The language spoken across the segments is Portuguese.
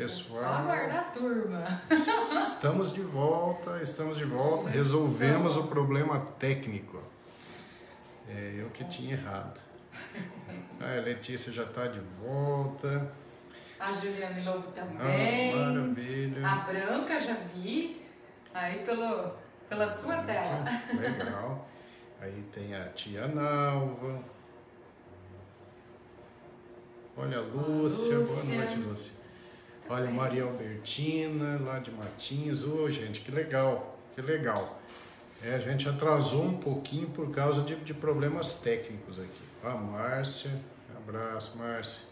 pessoal. Só aguardar a turma. Estamos de volta. Resolvemos o problema técnico. Eu que tinha errado. A Letícia já está de volta. A Juliane Lobo também. Maravilha. A Branca já vi. Aí pela sua tela. Legal. Aí tem a tia Nalva. Olha a Lúcia. Boa noite, Lúcia. Olha a Maria Albertina, lá de Matinhos. Ô, gente, que legal, que legal. A gente atrasou um pouquinho por causa de problemas técnicos aqui. A Márcia, abraço, Márcia.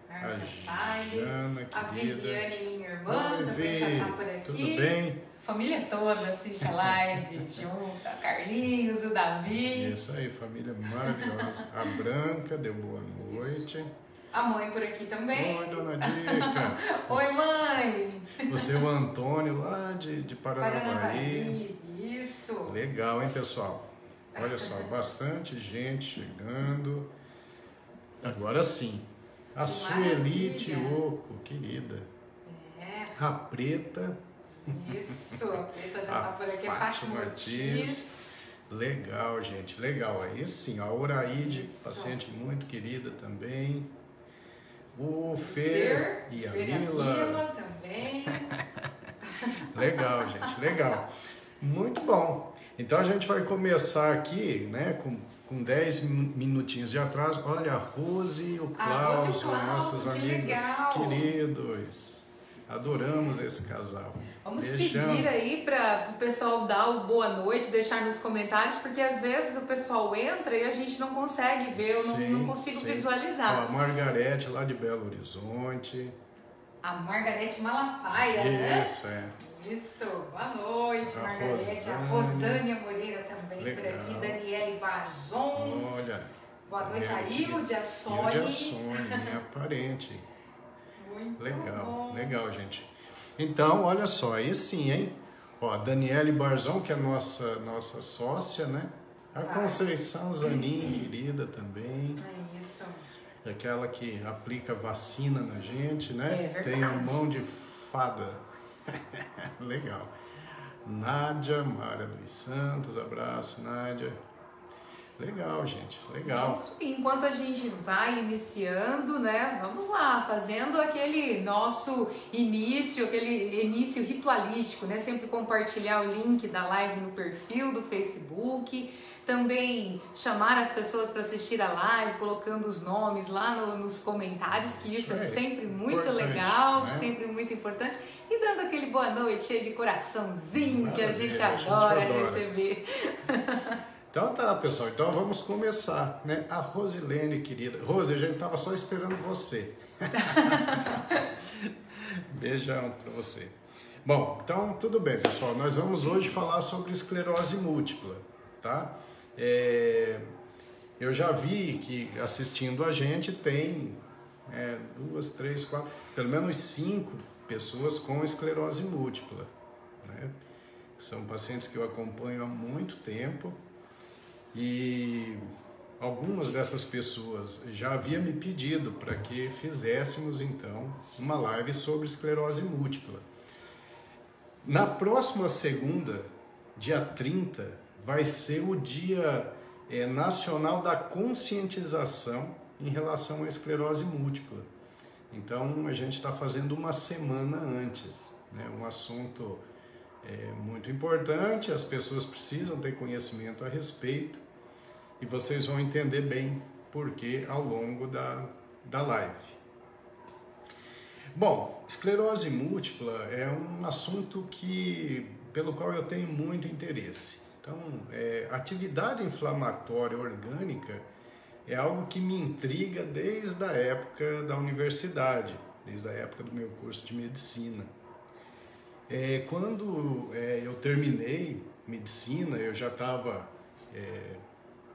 Márcia a Jana, a querida. Viviane, minha irmã, Oi, também já está por aqui. Tudo bem? Família toda assiste a live junto, a Carlinhos, o Davi. Isso aí, família maravilhosa. A Branca, deu boa noite. Isso. A mãe por aqui também. Oi, dona Dica. Oi, mãe. Você é o Antônio, lá de Paranavaí. Isso. Legal, hein, pessoal? Olha só, bastante gente chegando. Agora sim. A Sueli Tioco, querida. A Preta. Isso, a Preta já está por aqui. A Fátima Ortiz. Legal, gente, legal. Aí sim, a Oraide, paciente muito querida também. O Fer e a Mila também. Legal, gente, legal. Muito bom. Então a gente vai começar aqui, né, com 10 minutinhos de atraso. Olha, a Rose e o Klaus, nossos amigos queridos. Adoramos esse casal. Vamos pedir aí para o pessoal dar o boa noite, deixar nos comentários, porque às vezes o pessoal entra e a gente não consegue ver, eu não consigo visualizar. Ó, a Margarete lá de Belo Horizonte. A Margarete Malafaia, né? Isso, Isso, boa noite, Margarete. A Rosânia Moreira também por aqui, Daniele Barzon. Olha. Boa noite, a Ildia Sony. Ildia Sony, minha parente. Muito legal, bom. Legal, gente. Então, olha só, aí sim, hein? Ó, Daniele Barzon, que é nossa sócia, né? A Conceição Zanin, querida também. É isso. Aquela que aplica vacina na gente, né? É verdade. Tem a mão de fada. Legal. Nádia, Mara dos Santos, abraço, Nádia. Legal, gente, legal. Enquanto a gente vai iniciando, né, vamos lá, fazendo aquele nosso início, aquele início ritualístico, né, sempre compartilhar o link da live no perfil do Facebook, também chamar as pessoas para assistir a live, colocando os nomes lá nos comentários, que isso é sempre muito legal, né? Sempre muito importante, e dando aquele boa noite cheio de coraçãozinho que a gente adora receber. Então tá, pessoal, então vamos começar, né? A Rosilene, querida. Rose, a gente tava só esperando você. Beijão pra você. Bom, então tudo bem, pessoal. Nós vamos hoje falar sobre esclerose múltipla, tá? Eu já vi que assistindo a gente tem 2, 3, 4, pelo menos 5 pessoas com esclerose múltipla, né? São pacientes que eu acompanho há muito tempo. E algumas dessas pessoas já haviam me pedido para que fizéssemos então uma live sobre esclerose múltipla. Na próxima segunda, dia 30, vai ser o Dia Nacional da Conscientização em relação à esclerose múltipla. Então a gente está fazendo uma semana antes, né? Um assunto muito importante, as pessoas precisam ter conhecimento a respeito e vocês vão entender bem por que ao longo da live. Bom, esclerose múltipla é um assunto pelo qual eu tenho muito interesse. Então, atividade inflamatória orgânica é algo que me intriga desde a época da universidade, desde a época do meu curso de medicina. Quando eu terminei medicina, eu já estava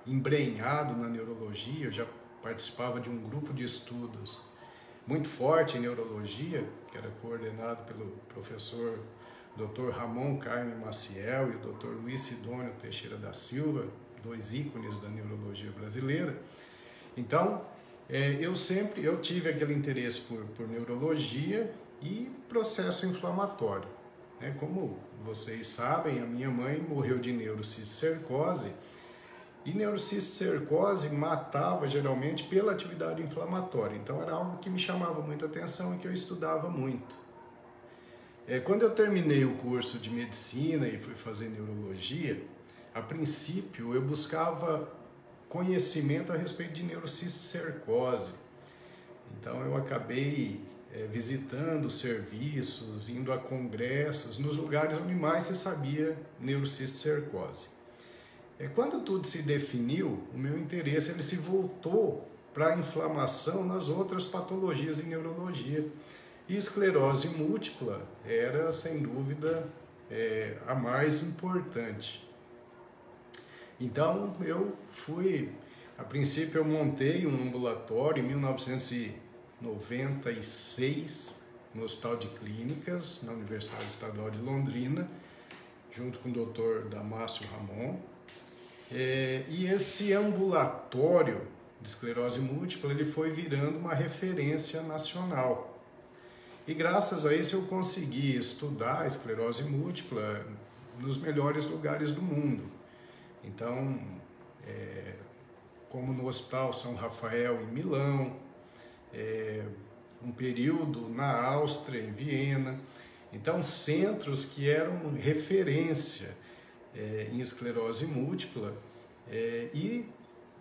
embrenhado na neurologia, eu já participava de um grupo de estudos muito forte em neurologia, que era coordenado pelo professor Dr. Ramon Carme Maciel e o Dr. Luiz Sidônio Teixeira da Silva, 2 ícones da neurologia brasileira. Então, eu tive aquele interesse por neurologia e processo inflamatório. Como vocês sabem, a minha mãe morreu de neurocisticercose, e neurocisticercose matava geralmente pela atividade inflamatória. Então era algo que me chamava muita atenção e que eu estudava muito. Quando eu terminei o curso de medicina e fui fazer neurologia, a princípio eu buscava conhecimento a respeito de neurocisticercose. Então eu acabei visitando serviços, indo a congressos, nos lugares onde mais se sabia neurocisticercose. Quando tudo se definiu, o meu interesse ele se voltou para a inflamação nas outras patologias em neurologia. E esclerose múltipla era, sem dúvida, a mais importante. Então, a princípio eu montei um ambulatório em 1996 no Hospital de Clínicas, na Universidade Estadual de Londrina, junto com o Dr. Damácio Ramon. E esse ambulatório de esclerose múltipla ele foi virando uma referência nacional. E graças a isso eu consegui estudar a esclerose múltipla nos melhores lugares do mundo. Então, como no Hospital São Rafael em Milão, um período na Áustria, em Viena. Então, centros que eram referência em esclerose múltipla e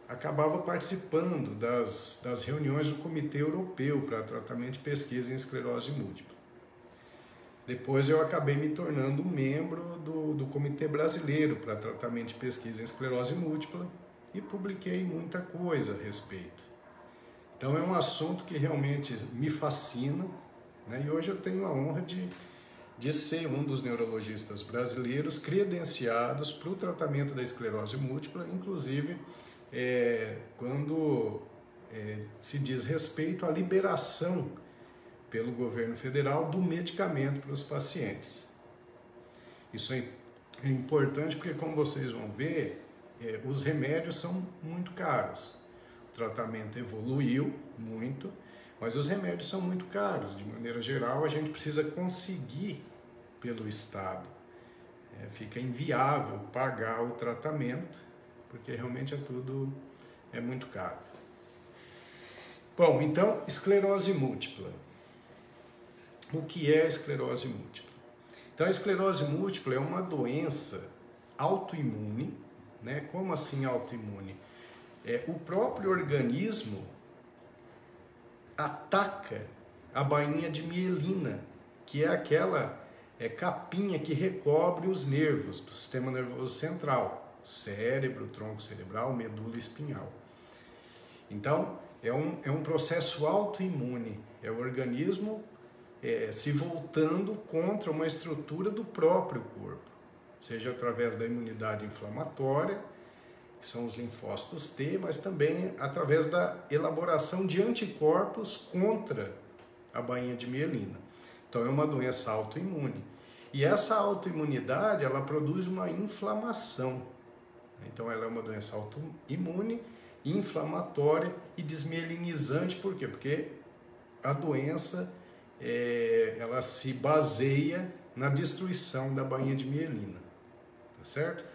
acabava participando das reuniões do Comitê Europeu para Tratamento de Pesquisa em Esclerose Múltipla. Depois eu acabei me tornando membro do Comitê Brasileiro para Tratamento de Pesquisa em Esclerose Múltipla e publiquei muita coisa a respeito. Então é um assunto que realmente me fascina, e hoje eu tenho a honra de ser um dos neurologistas brasileiros credenciados para o tratamento da esclerose múltipla, inclusive quando se diz respeito à liberação pelo governo federal do medicamento para os pacientes. Isso é importante porque, como vocês vão ver, os remédios são muito caros. O tratamento evoluiu muito, mas os remédios são muito caros. De maneira geral, a gente precisa conseguir pelo Estado. Fica inviável pagar o tratamento, porque realmente tudo é muito caro. Bom, então, esclerose múltipla. O que é esclerose múltipla? Então, a esclerose múltipla é uma doença autoimune, Como assim autoimune? O próprio organismo ataca a bainha de mielina, que é aquela capinha que recobre os nervos do sistema nervoso central, cérebro, tronco cerebral, medula espinhal. Então, é um processo autoimune, é o organismo se voltando contra uma estrutura do próprio corpo, seja através da imunidade inflamatória, que são os linfócitos T, mas também através da elaboração de anticorpos contra a bainha de mielina. Então é uma doença autoimune. E essa autoimunidade, ela produz uma inflamação. Então ela é uma doença autoimune, inflamatória e desmielinizante. Por quê? Porque a doença ela se baseia na destruição da bainha de mielina. Tá certo?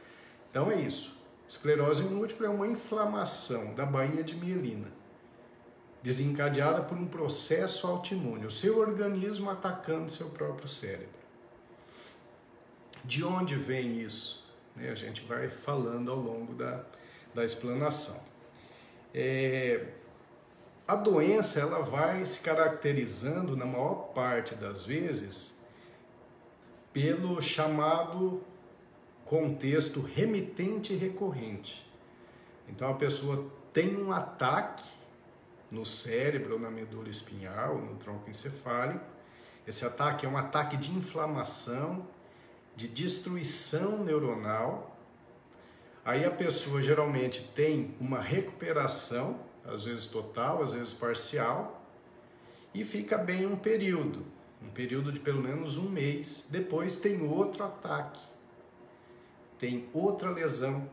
Então é isso. Esclerose múltipla é uma inflamação da bainha de mielina, desencadeada por um processo autoimune, o seu organismo atacando seu próprio cérebro. De onde vem isso? A gente vai falando ao longo da explanação. A doença ela vai se caracterizando, na maior parte das vezes, pelo chamado contexto remitente e recorrente. Então a pessoa tem um ataque no cérebro, ou na medula espinhal, ou no tronco encefálico. Esse ataque é um ataque de inflamação, de destruição neuronal. Aí a pessoa geralmente tem uma recuperação, às vezes total, às vezes parcial, e fica bem um período de pelo menos um mês. Depois tem outro ataque, tem outra lesão,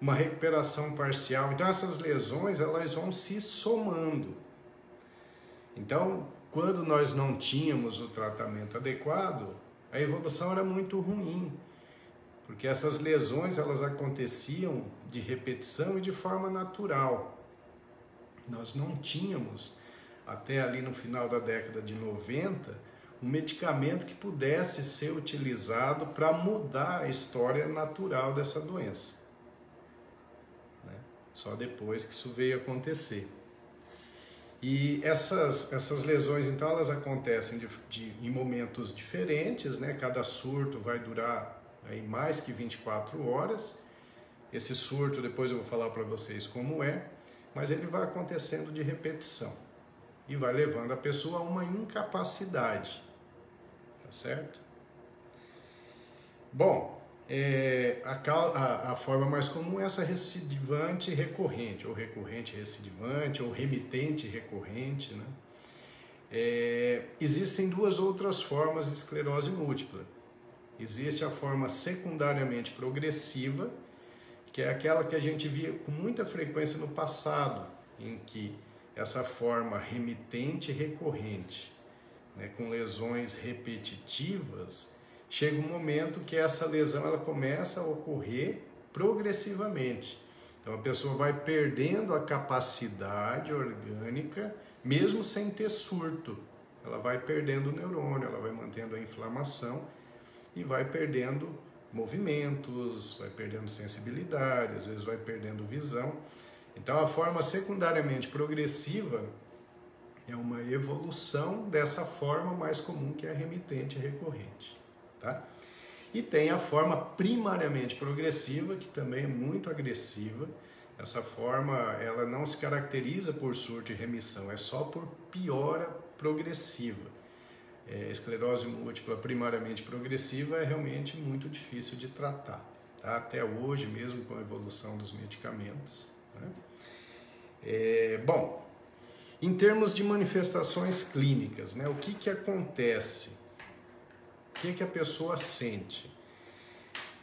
uma recuperação parcial. Então essas lesões elas vão se somando. Então quando nós não tínhamos o tratamento adequado, a evolução era muito ruim, porque essas lesões elas aconteciam de repetição e de forma natural. Nós não tínhamos, até ali no final da década de 90, um medicamento que pudesse ser utilizado para mudar a história natural dessa doença, né? Só depois que isso veio acontecer. E essas lesões, então, elas acontecem em momentos diferentes, né? Cada surto vai durar aí mais que 24 horas. Esse surto, depois eu vou falar para vocês como é, mas ele vai acontecendo de repetição e vai levando a pessoa a uma incapacidade, tá certo? Bom, a forma mais comum é essa recidivante recorrente, ou recorrente recidivante, ou remitente recorrente, né? Existem duas outras formas de esclerose múltipla. Existe a forma secundariamente progressiva, que é aquela que a gente via com muita frequência no passado, em que essa forma remitente recorrente, né, com lesões repetitivas, chega um momento que essa lesão ela começa a ocorrer progressivamente. Então a pessoa vai perdendo a capacidade orgânica, mesmo sem ter surto. Ela vai perdendo o neurônio, ela vai mantendo a inflamação e vai perdendo movimentos, vai perdendo sensibilidade, às vezes vai perdendo visão. Então a forma secundariamente progressiva é uma evolução dessa forma mais comum que é a remitente recorrente, tá? E tem a forma primariamente progressiva, que também é muito agressiva. Essa forma ela não se caracteriza por surto e remissão, é só por piora progressiva. Esclerose múltipla primariamente progressiva é realmente muito difícil de tratar, tá? Até hoje, mesmo com a evolução dos medicamentos, né? Bom, em termos de manifestações clínicas, né, o que acontece? O que a pessoa sente?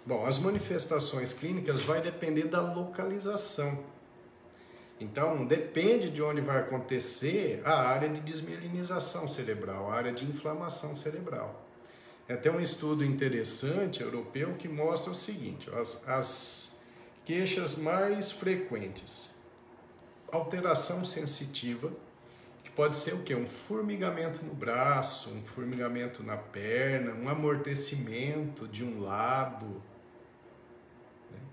Bom, as manifestações clínicas vai depender da localização. Então, depende de onde vai acontecer a área de desmielinização cerebral, a área de inflamação cerebral. Tem um estudo interessante europeu que mostra o seguinte: as queixas mais frequentes, alteração sensitiva, que pode ser o quê? Um formigamento no braço, um formigamento na perna, um amortecimento de um lado.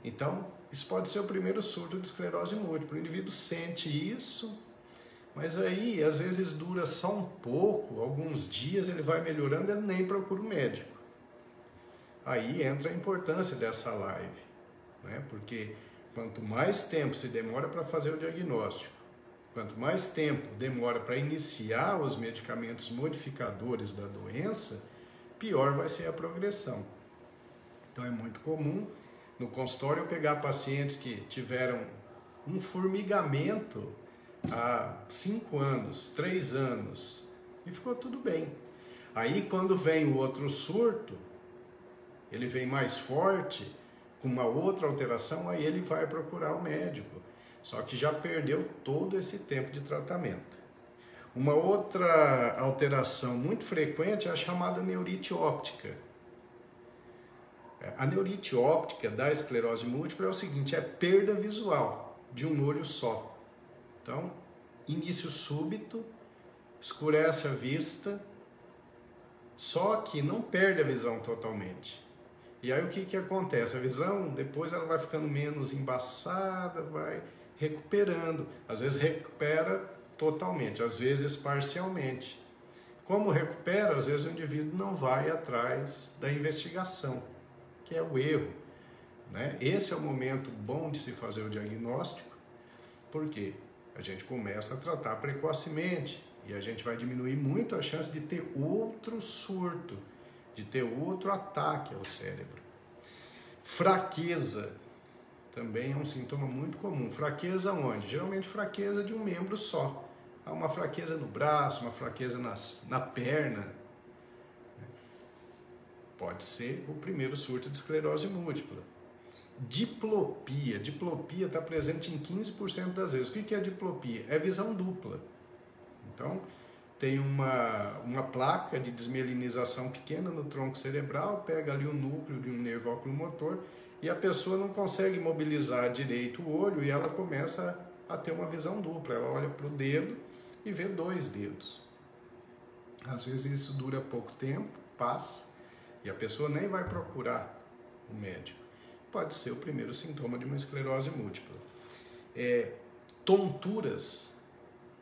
Então, isso pode ser o primeiro surto de esclerose múltipla. O indivíduo sente isso, mas aí às vezes dura só um pouco, alguns dias ele vai melhorando, ele nem procura o médico. Aí entra a importância dessa live, né? Porque quanto mais tempo se demora para fazer o diagnóstico, quanto mais tempo demora para iniciar os medicamentos modificadores da doença, pior vai ser a progressão. Então é muito comum no consultório eu pegar pacientes que tiveram um formigamento há 5 anos, 3 anos, e ficou tudo bem. Aí quando vem o outro surto, ele vem mais forte, com uma outra alteração, aí ele vai procurar o médico. Só que já perdeu todo esse tempo de tratamento. Uma outra alteração muito frequente é a chamada neurite óptica. A neurite óptica da esclerose múltipla é o seguinte: é perda visual de um olho só. Então, início súbito, escurece a vista, só que não perde a visão totalmente. E aí o que acontece? A visão, depois ela vai ficando menos embaçada, vai recuperando. Às vezes recupera totalmente, às vezes parcialmente. Como recupera, às vezes o indivíduo não vai atrás da investigação, que é o erro, né? Esse é o momento bom de se fazer o diagnóstico, porque a gente começa a tratar precocemente e a gente vai diminuir muito a chance de ter outro surto, de ter outro ataque ao cérebro. Fraqueza também é um sintoma muito comum. Fraqueza onde? Geralmente fraqueza de um membro só. Há uma fraqueza no braço, uma fraqueza na perna. Pode ser o primeiro surto de esclerose múltipla. Diplopia. Diplopia está presente em 15% das vezes. O que é diplopia? É visão dupla. Então, tem uma placa de desmielinização pequena no tronco cerebral, pega ali o núcleo de um nervo oculomotor e a pessoa não consegue mobilizar direito o olho e ela começa a ter uma visão dupla. Ela olha para o dedo e vê 2 dedos. Às vezes isso dura pouco tempo, passa, e a pessoa nem vai procurar o médico. Pode ser o primeiro sintoma de uma esclerose múltipla. Tonturas,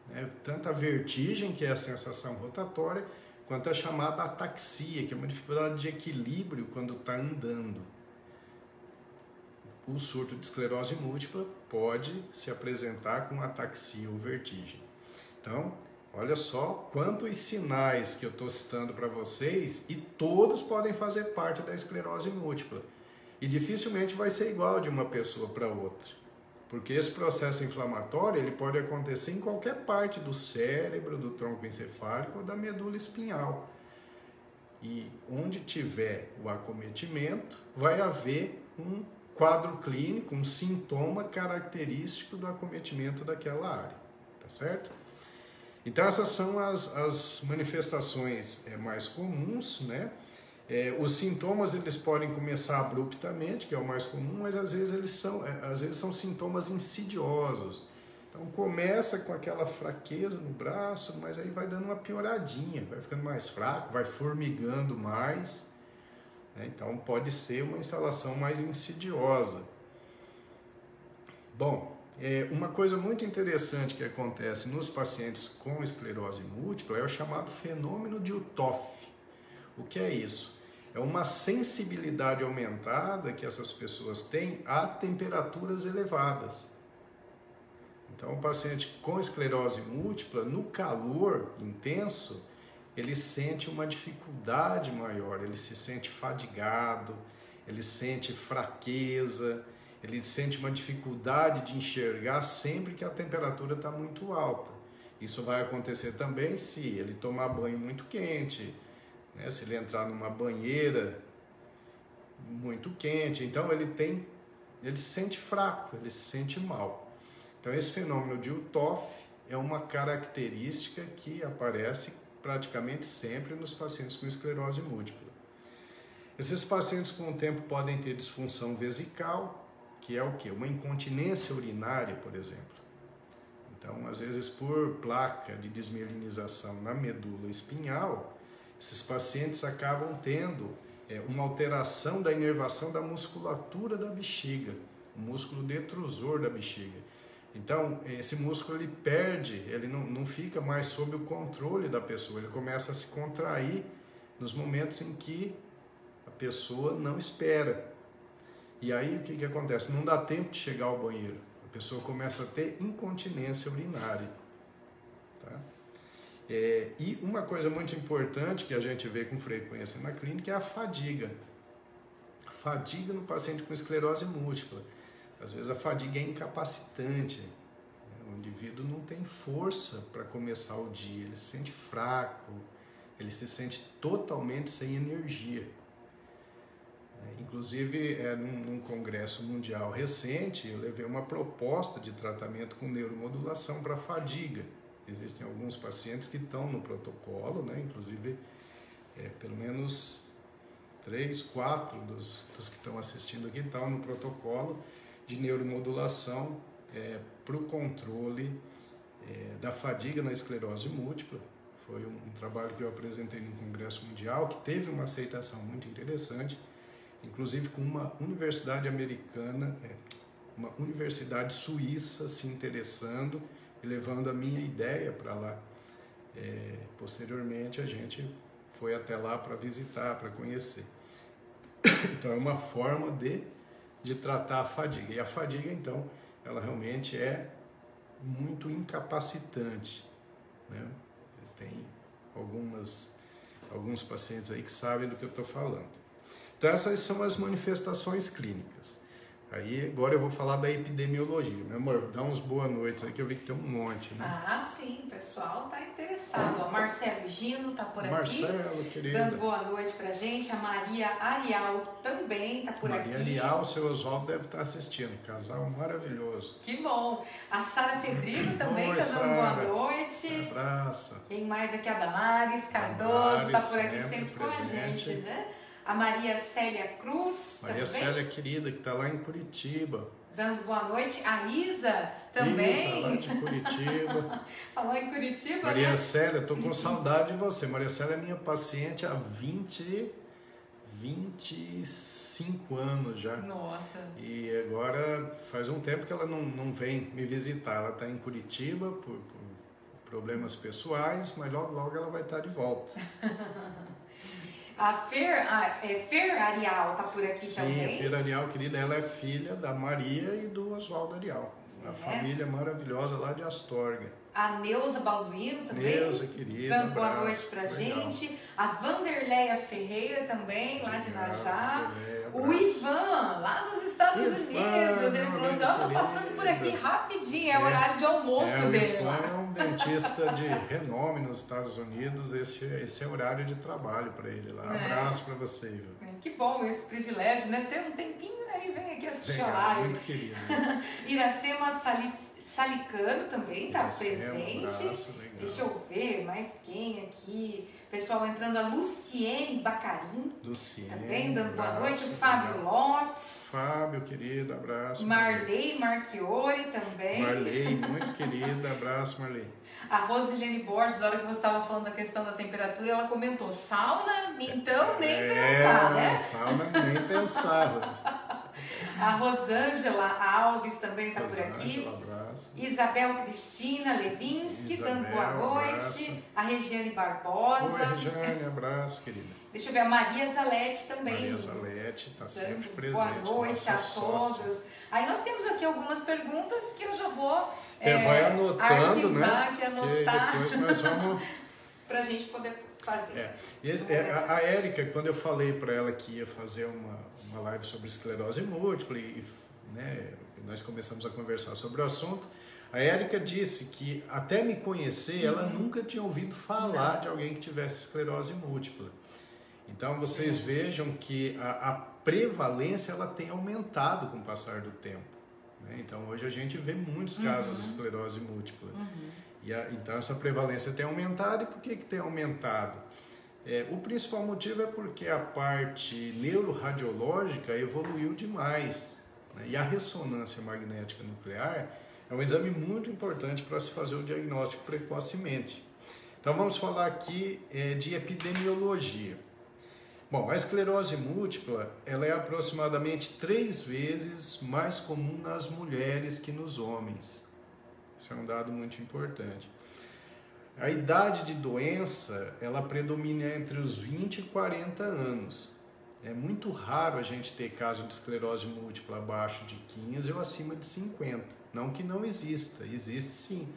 né? Tanto a vertigem, que é a sensação rotatória, quanto a chamada ataxia, que é uma dificuldade de equilíbrio quando está andando. O surto de esclerose múltipla pode se apresentar com ataxia ou vertigem. Então, olha só quantos sinais que eu estou citando para vocês e todos podem fazer parte da esclerose múltipla. E dificilmente vai ser igual de uma pessoa para outra. Porque esse processo inflamatório ele pode acontecer em qualquer parte do cérebro, do tronco encefálico ou da medula espinhal. E onde tiver o acometimento, vai haver um quadro clínico, um sintoma característico do acometimento daquela área. Tá certo? Então essas são as manifestações mais comuns, né? Os sintomas eles podem começar abruptamente, que é o mais comum, mas às vezes são sintomas insidiosos. Então começa com aquela fraqueza no braço, mas aí vai dando uma pioradinha, vai ficando mais fraco, vai formigando mais, né? Então pode ser uma instalação mais insidiosa. Bom, uma coisa muito interessante que acontece nos pacientes com esclerose múltipla é o chamado fenômeno de Uthoff. O que é isso? É uma sensibilidade aumentada que essas pessoas têm a temperaturas elevadas. Então, o paciente com esclerose múltipla, no calor intenso, ele sente uma dificuldade maior, ele se sente fadigado, ele sente fraqueza, ele sente uma dificuldade de enxergar sempre que a temperatura está muito alta. Isso vai acontecer também se ele tomar banho muito quente, né? Se ele entrar numa banheira muito quente. Então ele se sente fraco, ele se sente mal. Então esse fenômeno de Uthoff é uma característica que aparece praticamente sempre nos pacientes com esclerose múltipla. Esses pacientes com o tempo podem ter disfunção vesical, que é o quê? Uma incontinência urinária, por exemplo. Então, às vezes, por placa de desmielinização na medula espinhal, esses pacientes acabam tendo uma alteração da inervação da musculatura da bexiga, o músculo detrusor da bexiga. Então, esse músculo ele perde, ele não fica mais sob o controle da pessoa, ele começa a se contrair nos momentos em que a pessoa não espera. E aí o que acontece? Não dá tempo de chegar ao banheiro. A pessoa começa a ter incontinência urinária. Tá? E uma coisa muito importante que a gente vê com frequência na clínica é a fadiga. A fadiga no paciente com esclerose múltipla. Às vezes a fadiga é incapacitante. O indivíduo não tem força para começar o dia, ele se sente fraco, ele se sente totalmente sem energia. Inclusive, num congresso mundial recente, eu levei uma proposta de tratamento com neuromodulação para fadiga. Existem alguns pacientes que estão no protocolo, né? Inclusive, pelo menos 3, 4 dos que estão assistindo aqui estão no protocolo de neuromodulação para o controle da fadiga na esclerose múltipla. Foi um trabalho que eu apresentei no congresso mundial, que teve uma aceitação muito interessante, inclusive com uma universidade americana, uma universidade suíça se interessando e levando a minha ideia para lá. Posteriormente a gente foi até lá para visitar, para conhecer. Então é uma forma de tratar a fadiga. E a fadiga, então, ela realmente é muito incapacitante, né? Tem alguns pacientes aí que sabem do que eu estou falando. Então essas são as manifestações clínicas. Aí agora eu vou falar da epidemiologia. Meu amor, dá uns boa noites aí que eu vi que tem um monte, né? Ah, sim, o pessoal tá interessado. Ó, Marcelo Gino tá por aqui. Marcelo, querida. Dando boa noite pra gente. A Maria Arial também tá por aqui. Maria Arial, o seu Oswaldo deve estar assistindo. Casal maravilhoso. Que bom. A Sara Fedrigo também Oi, tá dando Sara. boa noite. Abraço. Quem mais aqui? A Damares Cardoso Damares, tá por aqui sempre sempre com a presente. gente, né? A Maria Célia Cruz Maria também. Célia, querida, que está lá em Curitiba. Dando boa noite. A Isa também. Isa, lá de Curitiba. Falou em Curitiba, Maria né? Célia, estou com saudade de você. Maria Célia é minha paciente há 25 anos já. Nossa. E agora faz um tempo que ela não vem me visitar. Ela está em Curitiba por problemas pessoais, mas logo ela vai estar de volta. A Fer Arial tá por aqui também. Sim, a Fer Arial, querida, ela é filha da Maria e do Oswaldo Arial. Uma família maravilhosa lá de Astorga. A Neuza Balduino também. Neuza, querida. Dando boa noite pra gente. A Vanderleia Ferreira também, lá de Najá. O Ivan, lá dos Estados Unidos. Ele falou assim: ó, tô passando por aqui rapidinho, é o horário de almoço dele. O Ivan é um dentista de renome nos Estados Unidos, esse é o horário de trabalho para ele lá. Abraço para você, Ivan. Que bom esse privilégio, né? Ter um tempinho aí, vem aqui assistir a live. Muito querido. Iracema Salicano também tá presente. Um abraço, legal. Deixa eu ver mais quem aqui. Pessoal entrando, a Luciene Bacarim. Luciene. Também dando boa noite. O Fábio Lopes. Fábio, querido, abraço. Marley Marchiori também. Marley, muito querida, abraço, Marley. A Rosilene Borges, na hora que você estava falando da questão da temperatura, ela comentou: sauna, então nem pensar, né? Sauna nem pensava. A Rosângela Alves também está por aqui. Um abraço. Isabel Cristina Levinsky, dando boa noite. Abraço. A Regiane Barbosa. Oi, Regiane, abraço, querida. Deixa eu ver, a Maria Zalete também. Maria Zalete está sempre presente. Boa noite a todos. Aí nós temos aqui algumas perguntas que eu já vou vai anotando, né? aqui, anotar. Que depois nós vamos... para a gente poder fazer. A Érica, quando eu falei para ela que ia fazer uma live sobre esclerose múltipla e né, nós começamos a conversar sobre o assunto, a Érica disse que até me conhecer, ela nunca tinha ouvido falar de alguém que tivesse esclerose múltipla. Então vocês vejam que a prevalência ela tem aumentado com o passar do tempo. Né? Então hoje a gente vê muitos casos de esclerose múltipla. Então essa prevalência tem aumentado. E por que tem aumentado? O principal motivo é porque a parte neuroradiológica evoluiu demais. Né? E a ressonância magnética nuclear é um exame muito importante para se fazer o diagnóstico precocemente. Então vamos falar aqui de epidemiologia. Bom, a esclerose múltipla ela é aproximadamente 3 vezes mais comum nas mulheres que nos homens. Isso é um dado muito importante. A idade de doença ela predomina entre os 20 e 40 anos. É muito raro a gente ter caso de esclerose múltipla abaixo de 15 ou acima de 50. Não que não exista, existe sim.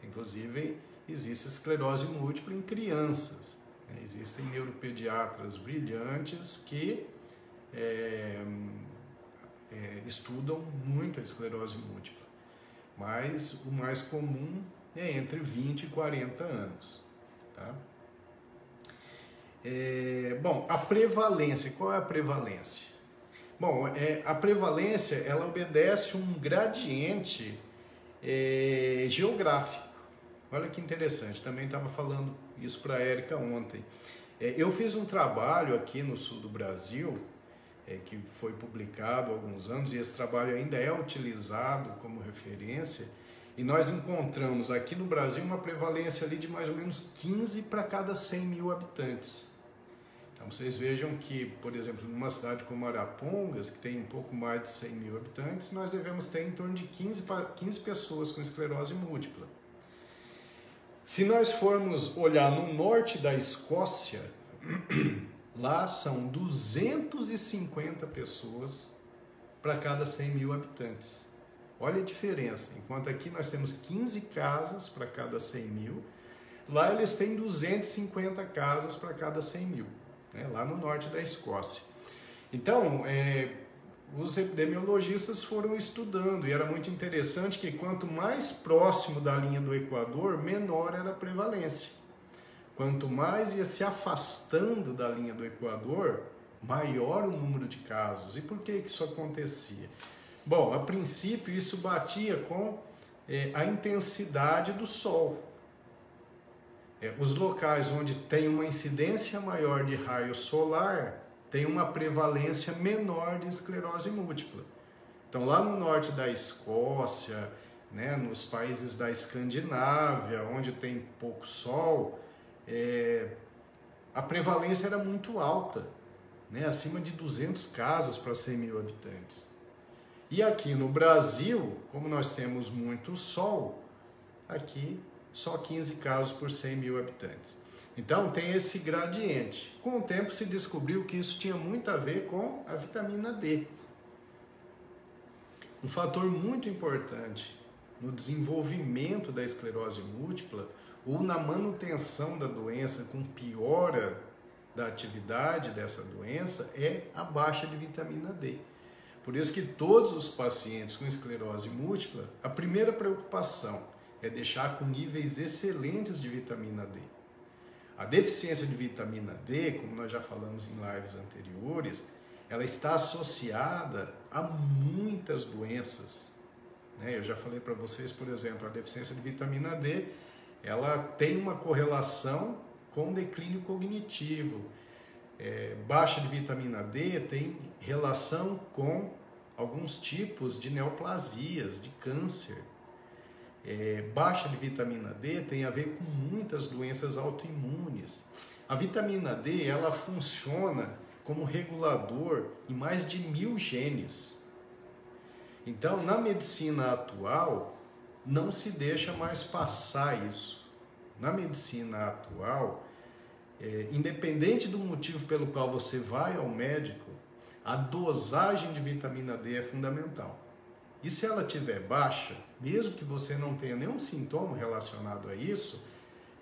Inclusive, existe esclerose múltipla em crianças. Existem neuropediatras brilhantes que estudam muito a esclerose múltipla. Mas o mais comum é entre 20 e 40 anos. Tá? Bom, a prevalência. Qual é a prevalência? Bom, a prevalência ela obedece um gradiente geográfico. Olha que interessante, também estava falando isso para a Érica ontem. Eu fiz um trabalho aqui no sul do Brasil, que foi publicado há alguns anos, e esse trabalho ainda é utilizado como referência, e nós encontramos aqui no Brasil uma prevalência ali de mais ou menos 15 para cada 100 mil habitantes. Então vocês vejam que, por exemplo, numa cidade como Arapongas, que tem um pouco mais de 100 mil habitantes, nós devemos ter em torno de 15 pessoas com esclerose múltipla. Se nós formos olhar no norte da Escócia, lá são 250 pessoas para cada 100 mil habitantes. Olha a diferença. Enquanto aqui nós temos 15 casos para cada 100 mil, lá eles têm 250 casos para cada 100 mil, né? Lá no norte da Escócia. Então, os epidemiologistas foram estudando e era muito interessante que quanto mais próximo da linha do Equador, menor era a prevalência. Quanto mais ia se afastando da linha do Equador, maior o número de casos. E por que isso acontecia? Bom, a princípio isso batia com a intensidade do sol. Os locais onde tem uma incidência maior de raio solar tem uma prevalência menor de esclerose múltipla. Então, lá no norte da Escócia, né, nos países da Escandinávia, onde tem pouco sol, a prevalência era muito alta, né, acima de 200 casos para 100 mil habitantes. E aqui no Brasil, como nós temos muito sol, aqui só 15 casos por 100 mil habitantes. Então tem esse gradiente. Com o tempo se descobriu que isso tinha muito a ver com a vitamina D. Um fator muito importante no desenvolvimento da esclerose múltipla ou na manutenção da doença com piora da atividade dessa doença é a baixa de vitamina D. Por isso que todos os pacientes com esclerose múltipla, a primeira preocupação é deixar com níveis excelentes de vitamina D. A deficiência de vitamina D, como nós já falamos em lives anteriores, ela está associada a muitas doenças. Eu já falei para vocês, por exemplo, a deficiência de vitamina D, ela tem uma correlação com declínio cognitivo. Baixa de vitamina D tem relação com alguns tipos de neoplasias, de câncer. Baixa de vitamina D tem a ver com muitas doenças autoimunes. A vitamina D, ela funciona como regulador em mais de 1000 genes. Então, na medicina atual, não se deixa mais passar isso. Na medicina atual, independente do motivo pelo qual você vai ao médico, a dosagem de vitamina D é fundamental. E se ela estiver baixa, mesmo que você não tenha nenhum sintoma relacionado a isso,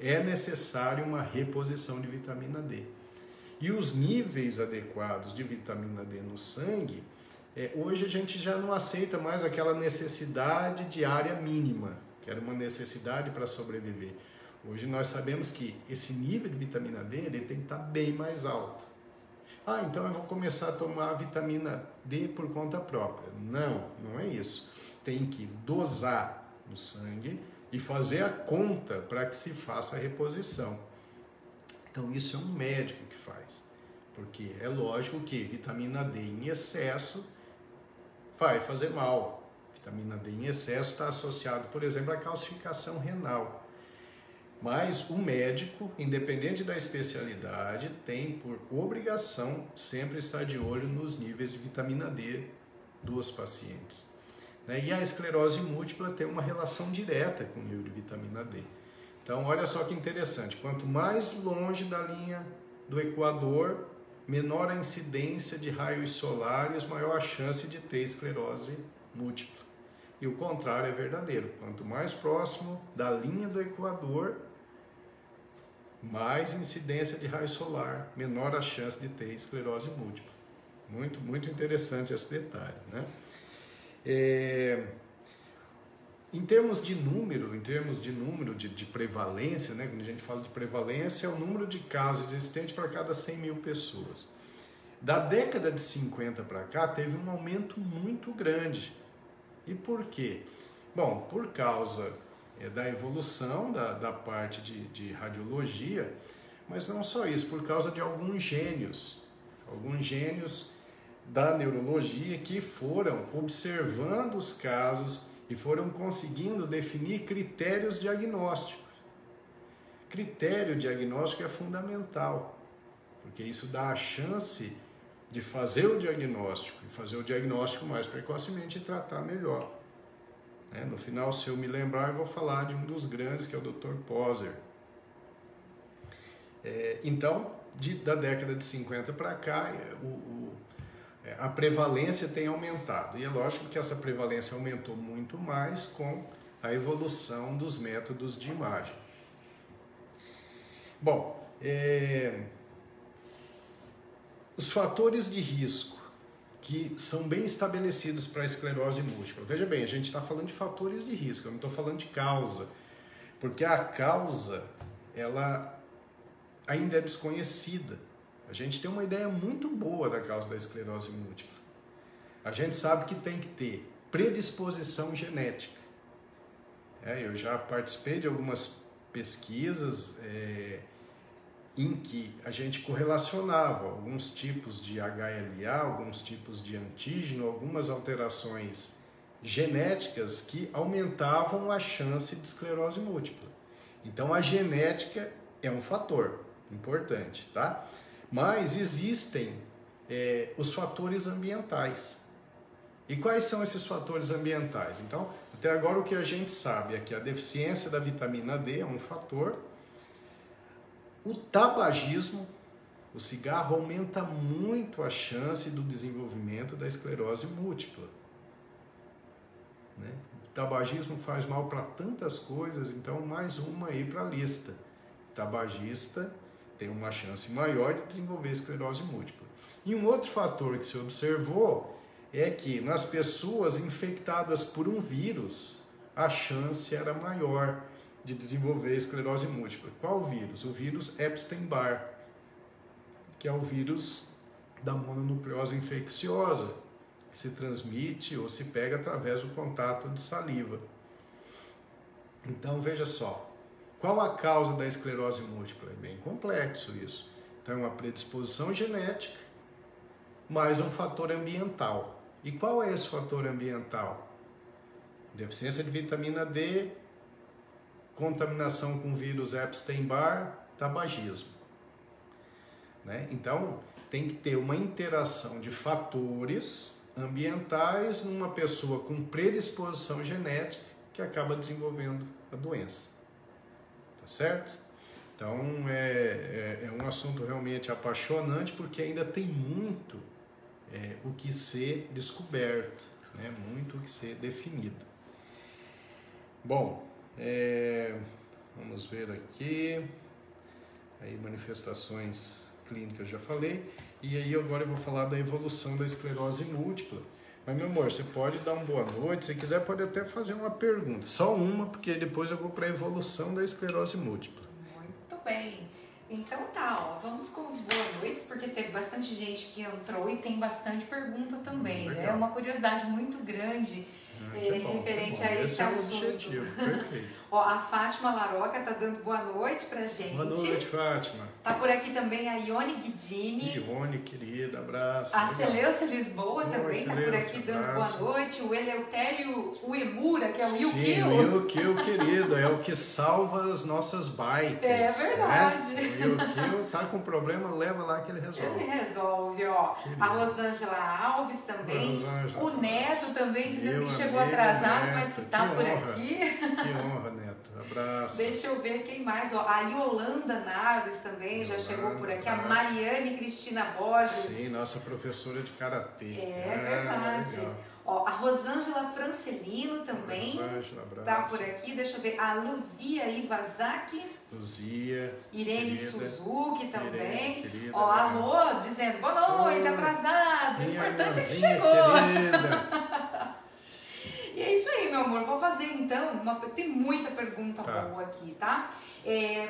é necessário uma reposição de vitamina D. E os níveis adequados de vitamina D no sangue, hoje a gente já não aceita mais aquela necessidade diária mínima, que era uma necessidade para sobreviver. Hoje nós sabemos que esse nível de vitamina D ele tem que estar bem mais alto. Então eu vou começar a tomar vitamina D por conta própria. Não, não é isso. Tem que dosar no sangue e fazer a conta para que se faça a reposição. Então isso é um médico que faz. Porque é lógico que vitamina D em excesso vai fazer mal. Vitamina D em excesso está associado, por exemplo, à calcificação renal. Mas o médico, independente da especialidade, tem por obrigação sempre estar de olho nos níveis de vitamina D dos pacientes. E a esclerose múltipla tem uma relação direta com o nível de vitamina D. Então, olha só que interessante, quanto mais longe da linha do Equador, menor a incidência de raios solares, maior a chance de ter esclerose múltipla. E o contrário é verdadeiro. Quanto mais próximo da linha do Equador, mais incidência de raio solar, menor a chance de ter esclerose múltipla. Muito, muito interessante esse detalhe, né? Em termos de número, de prevalência, né? Quando a gente fala de prevalência, é o número de casos existentes para cada 100 mil pessoas. Da década de 50 para cá, teve um aumento muito grande. E por quê? Bom, por causa da evolução da parte de radiologia, mas não só isso, por causa de alguns gênios da neurologia que foram observando os casos e foram conseguindo definir critérios diagnósticos. Critério diagnóstico é fundamental, porque isso dá a chance de fazer o diagnóstico, e fazer o diagnóstico mais precocemente e tratar melhor. No final, se eu me lembrar, eu vou falar de um dos grandes, que é o Dr. Poser. Então, da década de 50 para cá, a prevalência tem aumentado. E é lógico que essa prevalência aumentou muito mais com a evolução dos métodos de imagem. Bom, os fatores de risco que são bem estabelecidos para a esclerose múltipla. Veja bem, a gente está falando de fatores de risco, eu não estou falando de causa, porque a causa, ela ainda é desconhecida. A gente tem uma ideia muito boa da causa da esclerose múltipla. A gente sabe que tem que ter predisposição genética. Eu já participei de algumas pesquisas em que a gente correlacionava alguns tipos de HLA, alguns tipos de antígeno, algumas alterações genéticas que aumentavam a chance de esclerose múltipla. Então a genética é um fator importante, tá? Mas existem os fatores ambientais. E quais são esses fatores ambientais? Então, até agora o que a gente sabe é que a deficiência da vitamina D é um fator. O tabagismo, o cigarro, aumenta muito a chance do desenvolvimento da esclerose múltipla. Né? O tabagismo faz mal para tantas coisas, então mais uma aí para a lista. O tabagista tem uma chance maior de desenvolver esclerose múltipla. E um outro fator que se observou é que nas pessoas infectadas por um vírus, a chance era maior de desenvolver esclerose múltipla. Qual vírus? O vírus Epstein-Barr, que é o vírus da mononucleose infecciosa, que se transmite ou se pega através do contato de saliva. Então, veja só, qual a causa da esclerose múltipla? É bem complexo isso. Então, é uma predisposição genética, mais um fator ambiental. E qual é esse fator ambiental? Deficiência de vitamina D, contaminação com vírus Epstein-Barr, tabagismo. Né? Então, tem que ter uma interação de fatores ambientais numa pessoa com predisposição genética que acaba desenvolvendo a doença. Tá certo? Então, é um assunto realmente apaixonante porque ainda tem muito o que ser descoberto, né? Muito o que ser definido. Bom, vamos ver aqui, aí manifestações clínicas já falei, e aí agora eu vou falar da evolução da esclerose múltipla. Mas meu amor, você pode dar uma boa noite, se quiser pode até fazer uma pergunta, só uma, porque depois eu vou para a evolução da esclerose múltipla. Muito bem. Então tá, vamos com os boas noites, porque teve bastante gente que entrou e tem bastante pergunta também, né? É uma curiosidade muito grande referente a esse assunto. É o objetivo, perfeito. Ó, a Fátima Laroca tá dando boa noite pra gente. Boa noite, Fátima. Tá por aqui também a Ione Guidini. Ione, querida, abraço. A Celeucia Lisboa também tá por aqui dando boa noite. O Eleutério Uemura, que é o Yukio. Sim, o Yukio, querido, é o que salva as nossas bikes. É verdade. Né? O Yukio tá com problema, leva lá que ele resolve. Ele resolve, ó. Querido. A Rosângela Alves também. Rosângela, o Neto também dizendo que chegou atrasado, mas que tá por aqui. Que honra, Neto. Abraço. Deixa eu ver quem mais, ó. A Yolanda Naves também já chegou por aqui. A Mariane Cristina Borges. Sim, nossa professora de karatê. É verdade. Legal. Ó, a Rosângela Francelino também tá por aqui. Deixa eu ver. A Luzia Ivazaki. Luzia. Irene querida. Suzuki também. Irene, querida, ó, alô, dizendo boa noite, atrasado. O importante é que chegou. E é isso aí, meu amor. Vou fazer então, tem muita pergunta boa aqui, tá?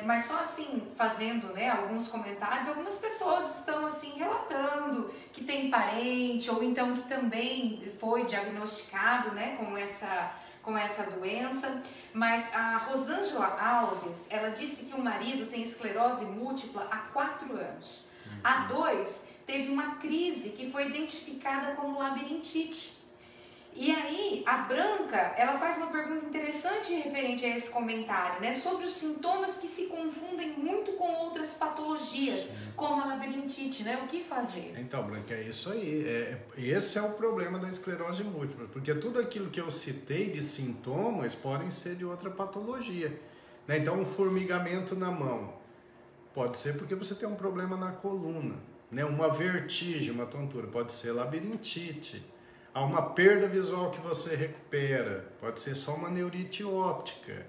Mas só assim, fazendo, né, alguns comentários, algumas pessoas estão assim relatando que tem parente ou então que também foi diagnosticado, né, com essa doença. Mas a Rosângela Alves, ela disse que o marido tem esclerose múltipla há 4 anos. Há 2, teve uma crise que foi identificada como labirintite. E aí, a Branca, ela faz uma pergunta interessante referente a esse comentário, né? Sobre os sintomas que se confundem muito com outras patologias, como a labirintite, né? O que fazer? Então, Branca, é isso aí. Esse é o problema da esclerose múltipla, porque tudo aquilo que eu citei de sintomas podem ser de outra patologia. Né? Então, um formigamento na mão pode ser porque você tem um problema na coluna, né? Uma vertigem, uma tontura, pode ser labirintite. Há uma perda visual que você recupera, pode ser só uma neurite óptica.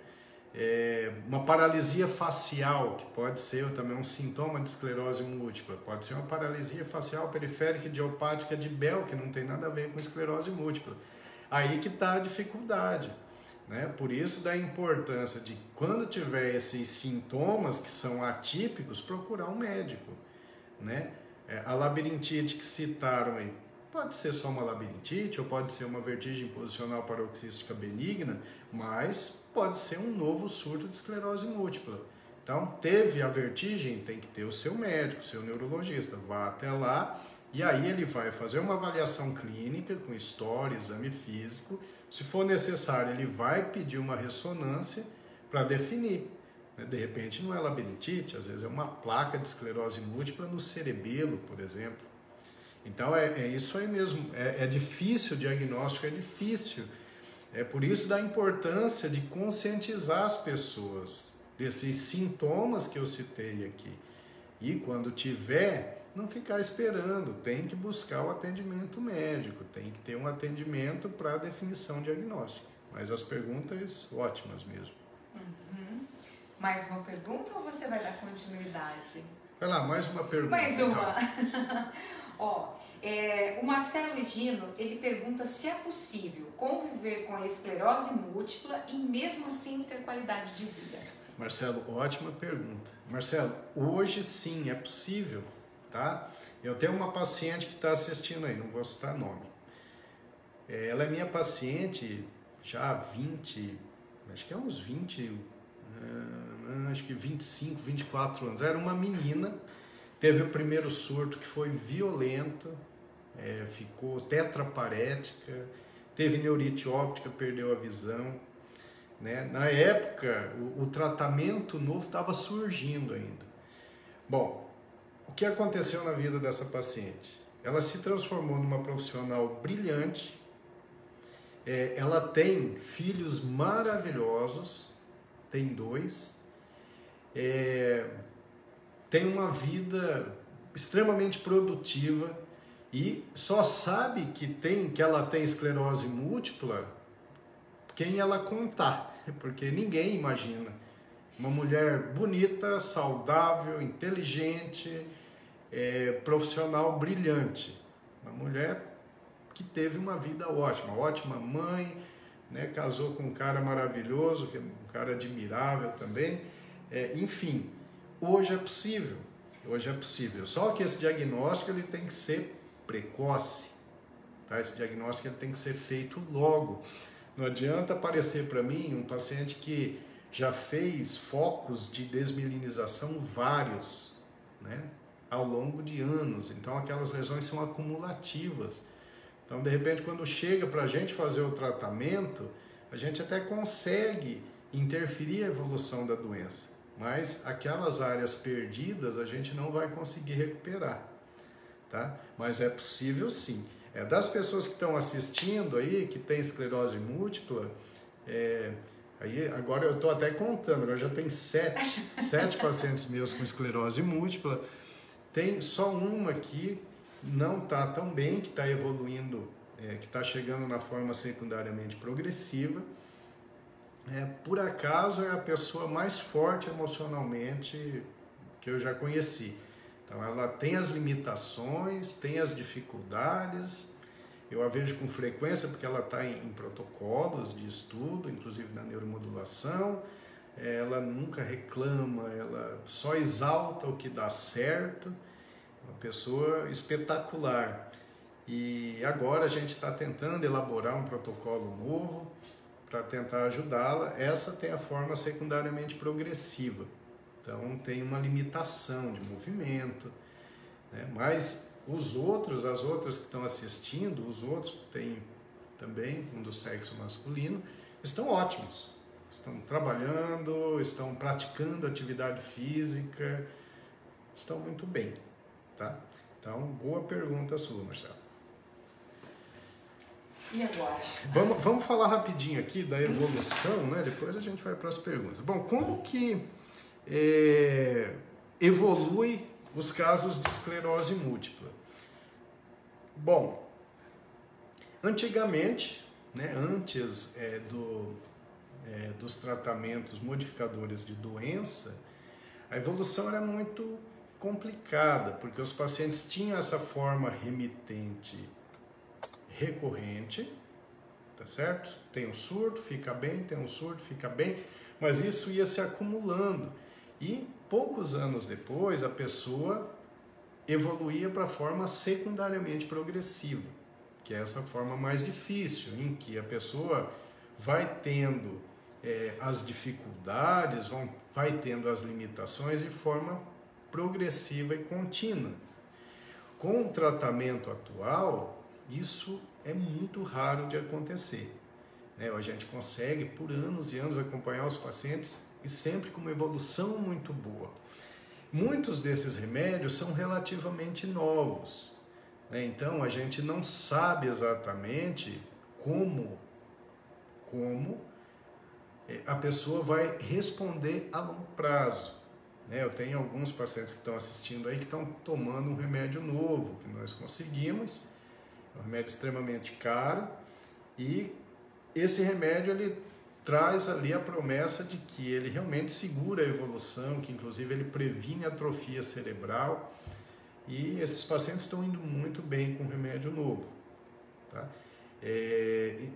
Uma paralisia facial, que pode ser também um sintoma de esclerose múltipla, pode ser uma paralisia facial periférica idiopática de Bell, que não tem nada a ver com esclerose múltipla. Aí que está a dificuldade, né? Por isso da importância de, quando tiver esses sintomas que são atípicos, procurar um médico, né? A labirintite que citaram aí, pode ser só uma labirintite ou pode ser uma vertigem posicional paroxística benigna, mas pode ser um novo surto de esclerose múltipla. Então, teve a vertigem, tem que ter o seu médico, o seu neurologista, vá até lá e aí ele vai fazer uma avaliação clínica com história, exame físico. Se for necessário, ele vai pedir uma ressonância para definir. De repente não é labirintite, às vezes é uma placa de esclerose múltipla no cerebelo, por exemplo. Então é isso aí mesmo, é difícil o diagnóstico, é difícil. É por isso da importância de conscientizar as pessoas desses sintomas que eu citei aqui. E quando tiver, não ficar esperando, tem que buscar o atendimento médico, tem que ter um atendimento para a definição diagnóstica. Mas as perguntas ótimas mesmo. Mais uma pergunta ou você vai dar continuidade? Vai lá, mais uma pergunta. Mais uma. Ó, o Marcelo Egino, ele pergunta se é possível conviver com a esclerose múltipla e mesmo assim ter qualidade de vida. Marcelo, ótima pergunta. Marcelo, hoje sim é possível, tá? Eu tenho uma paciente que está assistindo aí, não vou citar nome. Ela é minha paciente já há 20, acho que é uns 20, acho que 25, 24 anos. Era uma menina, teve o primeiro surto que foi violento, ficou tetraparética, teve neurite óptica, perdeu a visão. Né? Na época, o tratamento novo estava surgindo ainda. Bom, o que aconteceu na vida dessa paciente? Ela se transformou numa profissional brilhante, ela tem filhos maravilhosos, tem 2, tem uma vida extremamente produtiva e só sabe que ela tem esclerose múltipla quem ela contar, porque ninguém imagina. Uma mulher bonita, saudável, inteligente, profissional brilhante. Uma mulher que teve uma vida ótima, ótima mãe, né? Casou com um cara maravilhoso, que é um cara admirável também. Enfim, hoje é possível. Hoje é possível. Só que esse diagnóstico ele tem que ser precoce. Tá? Esse diagnóstico ele tem que ser feito logo. Não adianta aparecer para mim um paciente que já fez focos de desmielinização vários, né, ao longo de anos. Então aquelas lesões são acumulativas. Então de repente quando chega para a gente fazer o tratamento, a gente até consegue interferir a evolução da doença, mas aquelas áreas perdidas a gente não vai conseguir recuperar, tá? Mas é possível sim. Das pessoas que estão assistindo aí, que tem esclerose múltipla, aí agora eu estou até contando, agora já tem 7 pacientes meus com esclerose múltipla, tem só uma que não está tão bem, que está evoluindo, que está chegando na forma secundariamente progressiva. Por acaso é a pessoa mais forte emocionalmente que eu já conheci. Então ela tem as limitações, tem as dificuldades, eu a vejo com frequência porque ela está em protocolos de estudo, inclusive na neuromodulação, ela nunca reclama, ela só exalta o que dá certo, uma pessoa espetacular. E agora a gente está tentando elaborar um protocolo novo para tentar ajudá-la. Essa tem a forma secundariamente progressiva. Então tem uma limitação de movimento, né? Mas as outras que estão assistindo, os outros têm também um do sexo masculino, estão ótimos, estão trabalhando, estão praticando atividade física, estão muito bem, tá? Então, boa pergunta sua, Marcelo. E agora? Vamos falar rapidinho aqui da evolução, né? Depois a gente vai para as perguntas. Bom, como que evolui os casos de esclerose múltipla? Bom, antigamente, né, antes dos tratamentos modificadores de doença, a evolução era muito complicada, porque os pacientes tinham essa forma remitente recorrente, tá certo? Tem um surto, fica bem, tem um surto, fica bem, mas isso ia se acumulando. E poucos anos depois, a pessoa evoluía para a forma secundariamente progressiva, que é essa forma mais difícil, em que a pessoa vai tendo as dificuldades, vai tendo as limitações de forma progressiva e contínua. Com o tratamento atual, isso é muito raro de acontecer. A gente consegue, por anos e anos, acompanhar os pacientes e sempre com uma evolução muito boa. Muitos desses remédios são relativamente novos, então a gente não sabe exatamente como a pessoa vai responder a longo prazo. Eu tenho alguns pacientes que estão assistindo aí que estão tomando um remédio novo que nós conseguimos, é um remédio extremamente caro, e esse remédio ele traz ali a promessa de que ele realmente segura a evolução, que inclusive ele previne a atrofia cerebral, e esses pacientes estão indo muito bem com o remédio novo, tá?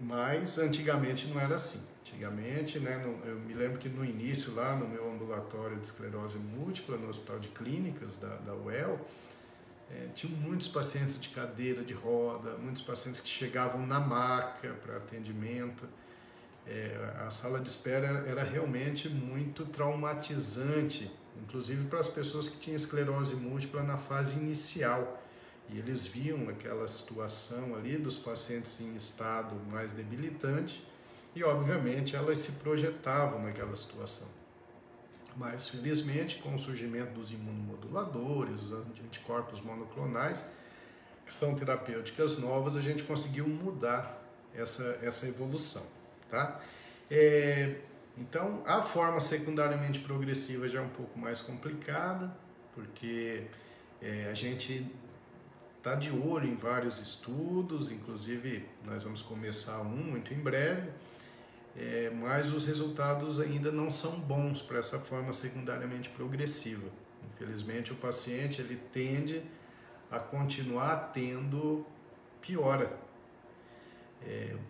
Mas antigamente não era assim. Antigamente, eu me lembro que no início, lá no meu ambulatório de esclerose múltipla, no Hospital de Clínicas da UEL, tinham muitos pacientes de cadeira de roda, muitos pacientes que chegavam na maca para atendimento. A sala de espera era realmente muito traumatizante, inclusive para as pessoas que tinham esclerose múltipla na fase inicial. E eles viam aquela situação ali dos pacientes em estado mais debilitante e, obviamente, elas se projetavam naquela situação. Mas, felizmente, com o surgimento dos imunomoduladores, os anticorpos monoclonais, que são terapêuticas novas, a gente conseguiu mudar essa evolução, tá? Então, a forma secundariamente progressiva já é um pouco mais complicada, porque a gente está de olho em vários estudos, inclusive nós vamos começar um muito em breve, mas os resultados ainda não são bons para essa forma secundariamente progressiva. Infelizmente, o paciente ele tende a continuar tendo piora.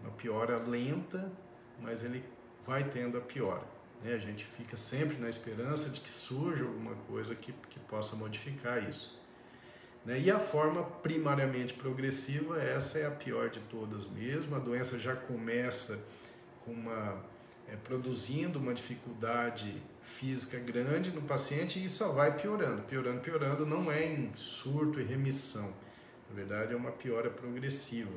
Uma piora lenta, mas ele vai tendo a piora. A gente fica sempre na esperança de que surja alguma coisa que possa modificar isso. E a forma primariamente progressiva, essa é a pior de todas mesmo. A doença já começa com produzindo uma dificuldade física grande no paciente e só vai piorando, piorando, não é em surto e remissão. Na verdade, é uma piora progressiva.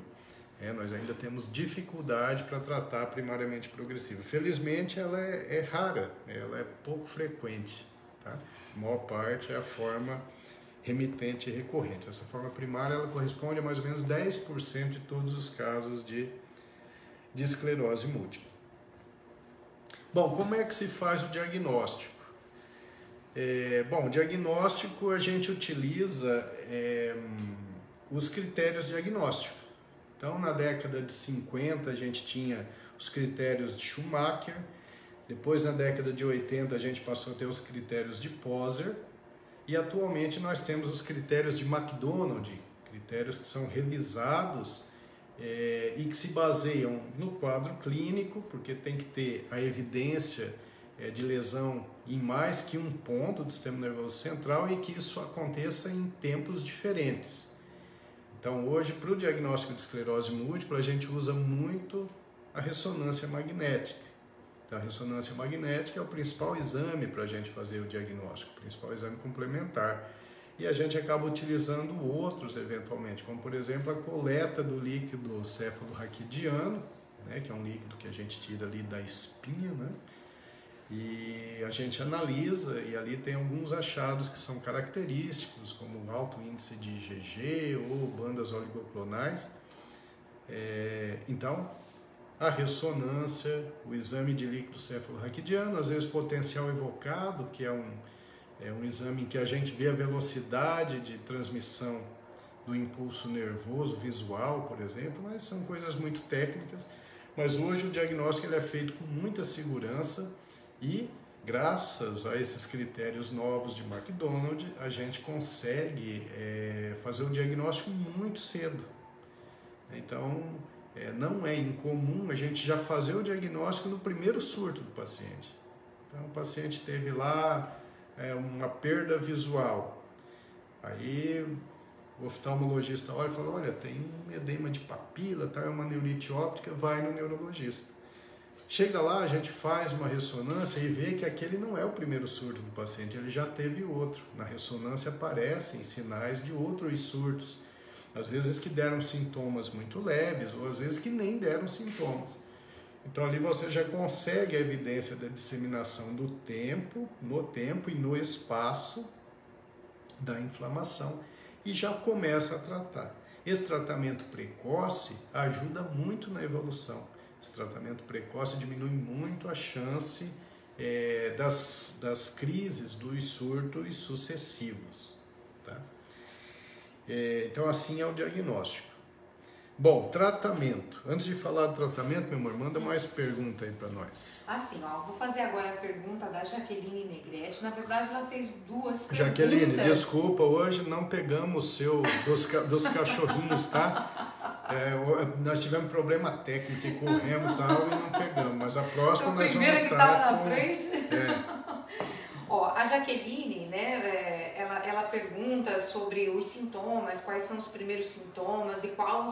Nós ainda temos dificuldade para tratar primariamente progressiva. Felizmente, ela é rara, ela é pouco frequente, tá? A maior parte é a forma remitente e recorrente. Essa forma primária ela corresponde a mais ou menos 10% de todos os casos de esclerose múltipla. Bom, como é que se faz o diagnóstico? O diagnóstico a gente utiliza os critérios diagnósticos. Então, na década de 50 a gente tinha os critérios de Schumacher, depois na década de 80 a gente passou a ter os critérios de Poser, e atualmente nós temos os critérios de McDonald, critérios que são revisados e que se baseiam no quadro clínico, porque tem que ter a evidência de lesão em mais que um ponto do sistema nervoso central e que isso aconteça em tempos diferentes. Então, hoje, para o diagnóstico de esclerose múltipla, a gente usa muito a ressonância magnética. Então, a ressonância magnética é o principal exame para a gente fazer o diagnóstico, o principal exame complementar. E a gente acaba utilizando outros, eventualmente, como, por exemplo, a coleta do líquido céfalo-raquidiano, que é um líquido que a gente tira ali da espinha, e a gente analisa, e ali tem alguns achados que são característicos, como alto índice de IgG ou bandas oligoclonais. Então, a ressonância, o exame de líquido céfalo-raquidiano, às vezes potencial evocado, que é um exame em que a gente vê a velocidade de transmissão do impulso nervoso visual, por exemplo, mas são coisas muito técnicas. Mas hoje o diagnóstico ele é feito com muita segurança e, graças a esses critérios novos de McDonald, a gente consegue fazer o diagnóstico muito cedo. Então, não é incomum a gente já fazer o diagnóstico no primeiro surto do paciente. Então, o paciente teve lá uma perda visual. Aí o oftalmologista olha e fala, olha, tem um edema de papila, tá? É uma neurite óptica, vai no neurologista. Chega lá, a gente faz uma ressonância e vê que aquele não é o primeiro surto do paciente, ele já teve outro. Na ressonância aparecem sinais de outros surtos. Às vezes que deram sintomas muito leves, ou às vezes que nem deram sintomas. Então ali você já consegue a evidência da disseminação do tempo, no tempo e no espaço da inflamação e já começa a tratar. Esse tratamento precoce ajuda muito na evolução. Esse tratamento precoce diminui muito a chance das crises dos surtos sucessivos. Tá? Então assim é o diagnóstico. Bom, tratamento. Antes de falar do tratamento, meu amor, manda mais pergunta aí para nós. Assim, ó, vou fazer agora a pergunta da Jaqueline Negrete. Na verdade, ela fez duas perguntas. Jaqueline, desculpa, hoje não pegamos dos cachorrinhos, tá? Nós tivemos problema técnico e corremos e tal e não pegamos, mas a próxima nós vamos estar. A primeira que estava na frente. Ó, a Jaqueline, né, ela pergunta sobre os sintomas, quais são os primeiros sintomas e qual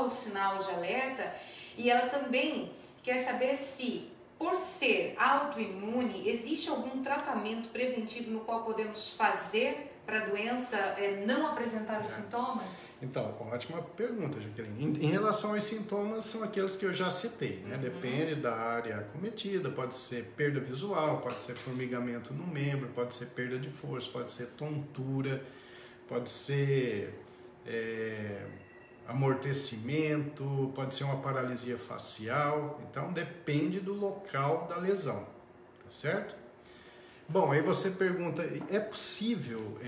o sinal de alerta, e ela também quer saber se, por ser autoimune, existe algum tratamento preventivo no qual podemos fazer para a doença não apresentar os sintomas? Então, ótima pergunta, Jaqueline. Em relação aos sintomas, são aqueles que eu já citei, né? Depende da área acometida, pode ser perda visual, pode ser formigamento no membro, pode ser perda de força, pode ser tontura, pode ser amortecimento, pode ser uma paralisia facial. Então, depende do local da lesão, tá certo? Bom, aí você pergunta, é possível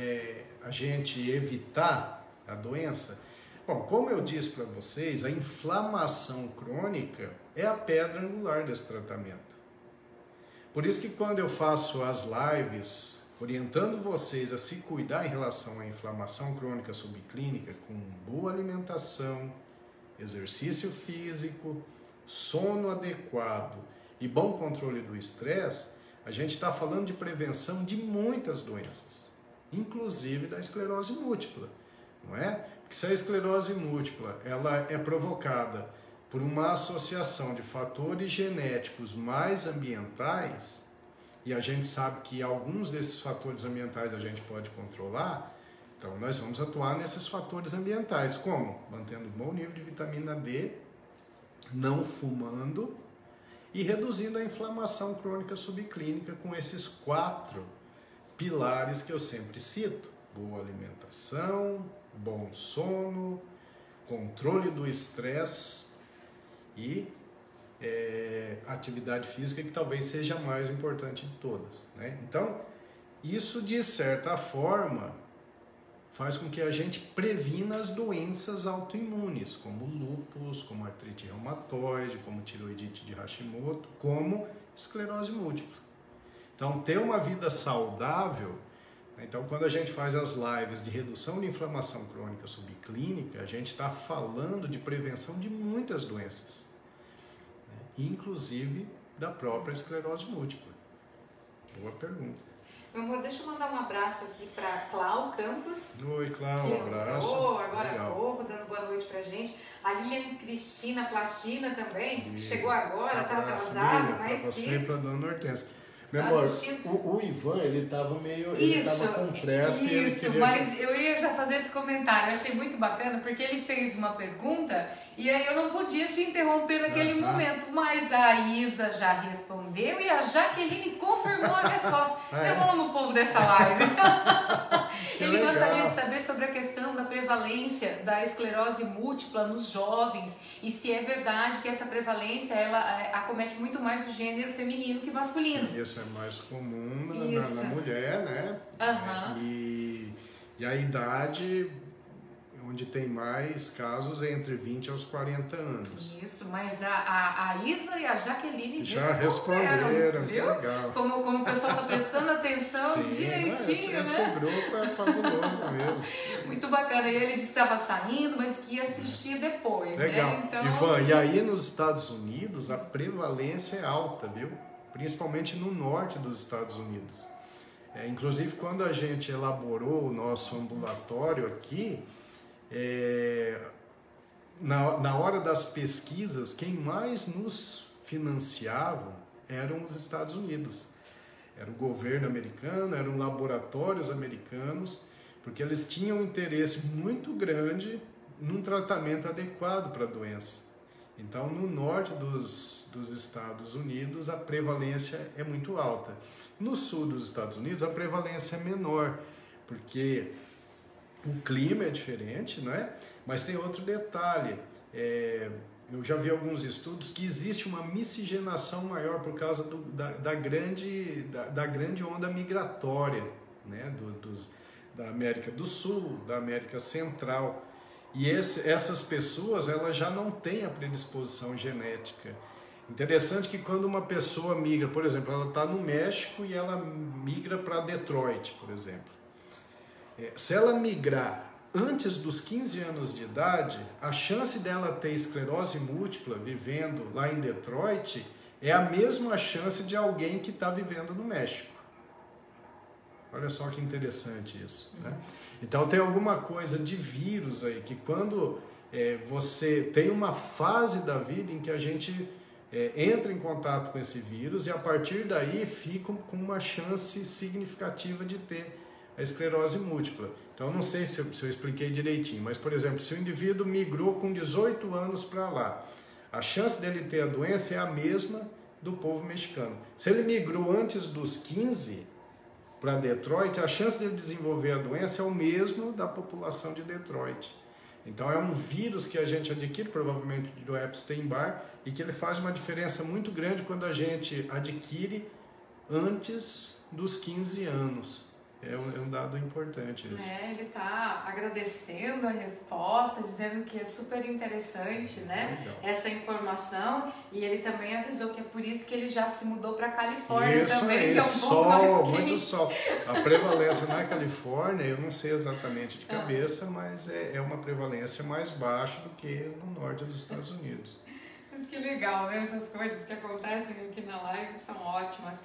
a gente evitar a doença? Bom, como eu disse para vocês, a inflamação crônica é a pedra angular desse tratamento. Por isso que quando eu faço as lives orientando vocês a se cuidar em relação à inflamação crônica subclínica com boa alimentação, exercício físico, sono adequado e bom controle do estresse, a gente está falando de prevenção de muitas doenças, inclusive da esclerose múltipla, não é? Porque se a esclerose múltipla ela é provocada por uma associação de fatores genéticos mais ambientais, e a gente sabe que alguns desses fatores ambientais a gente pode controlar, então nós vamos atuar nesses fatores ambientais. Como? Mantendo um bom nível de vitamina D, não fumando, e reduzindo a inflamação crônica subclínica com esses 4 pilares que eu sempre cito. Boa alimentação, bom sono, controle do estresse e atividade física, que talvez seja a mais importante de todas, né? Então, isso de certa forma faz com que a gente previna as doenças autoimunes, como lúpus, como artrite reumatoide, como tiroidite de Hashimoto, como esclerose múltipla. Então, ter uma vida saudável, então quando a gente faz as lives de redução de inflamação crônica subclínica, a gente está falando de prevenção de muitas doenças, né? Inclusive da própria esclerose múltipla. Boa pergunta. Meu amor, deixa eu mandar um abraço aqui para Clau Campos. Oi, Clau, que um abraço. Agora há pouco, dando boa noite pra gente. A Lilian Cristina Plastina também, disse que chegou agora, tá atrasada, mas pra você e pra dona Hortência. Meu tá amor, assistindo. o Ivan, ele tava meio... Ele tava com pressa e ele queria... Mas eu ia já fazer esse comentário, eu achei muito bacana, porque ele fez uma pergunta e aí eu não podia te interromper naquele momento, mas a Isa já respondeu e a Jaqueline confirmou a resposta. Eu amo o povo dessa live. Ele gostaria de saber sobre a questão da prevalência da esclerose múltipla nos jovens e se é verdade que essa prevalência ela acomete muito mais o gênero feminino que masculino. Isso é mais comum na mulher, né? Uhum. E a idade, onde tem mais casos é entre 20 aos 40 anos. Isso, mas a Isa e a Jaqueline já responderam, viu? Que legal. Como o pessoal está prestando atenção direitinho, esse né? grupo é fabuloso mesmo. Muito bacana. E ele disse que estava saindo, mas que ia assistir depois, legal. Né? Então... Ivan, e aí nos Estados Unidos a prevalência é alta, viu? Principalmente no norte dos Estados Unidos. Inclusive, quando a gente elaborou o nosso ambulatório aqui, na hora das pesquisas, quem mais nos financiava eram os Estados Unidos. Era o governo americano, eram laboratórios americanos, porque eles tinham um interesse muito grande num tratamento adequado para a doença. Então, no norte dos Estados Unidos, a prevalência é muito alta. No sul dos Estados Unidos, a prevalência é menor, porque o clima é diferente, não é? Mas tem outro detalhe. Eu já vi alguns estudos que existe uma miscigenação maior por causa da grande onda migratória, né? Da América do Sul, da América Central. E essas pessoas, elas já não têm a predisposição genética. Interessante que quando uma pessoa migra, por exemplo, ela está no México e ela migra para Detroit, por exemplo. Se ela migrar antes dos 15 anos de idade, a chance dela ter esclerose múltipla vivendo lá em Detroit é a mesma chance de alguém que está vivendo no México. Olha só que interessante isso, né? Então tem alguma coisa de vírus aí, que quando você tem uma fase da vida em que a gente entra em contato com esse vírus e a partir daí fica com uma chance significativa de ter a esclerose múltipla. Então não sei se eu expliquei direitinho, mas por exemplo, se o indivíduo migrou com 18 anos para lá, a chance dele ter a doença é a mesma do povo mexicano. Se ele migrou antes dos 15 para Detroit, a chance dele desenvolver a doença é o mesmo da população de Detroit. Então é um vírus que a gente adquire, provavelmente do Epstein-Barr, e que ele faz uma diferença muito grande quando a gente adquire antes dos 15 anos. É um dado importante isso. Ele está agradecendo a resposta, dizendo que é super interessante, né? Legal. Essa informação, e ele também avisou que é por isso que ele já se mudou para a Califórnia isso também, aí, que é um pouco mais quente. Muito sol. A prevalência na Califórnia, eu não sei exatamente de cabeça, mas é uma prevalência mais baixa do que no norte dos Estados Unidos. Mas que legal, né? Essas coisas que acontecem aqui na live são ótimas.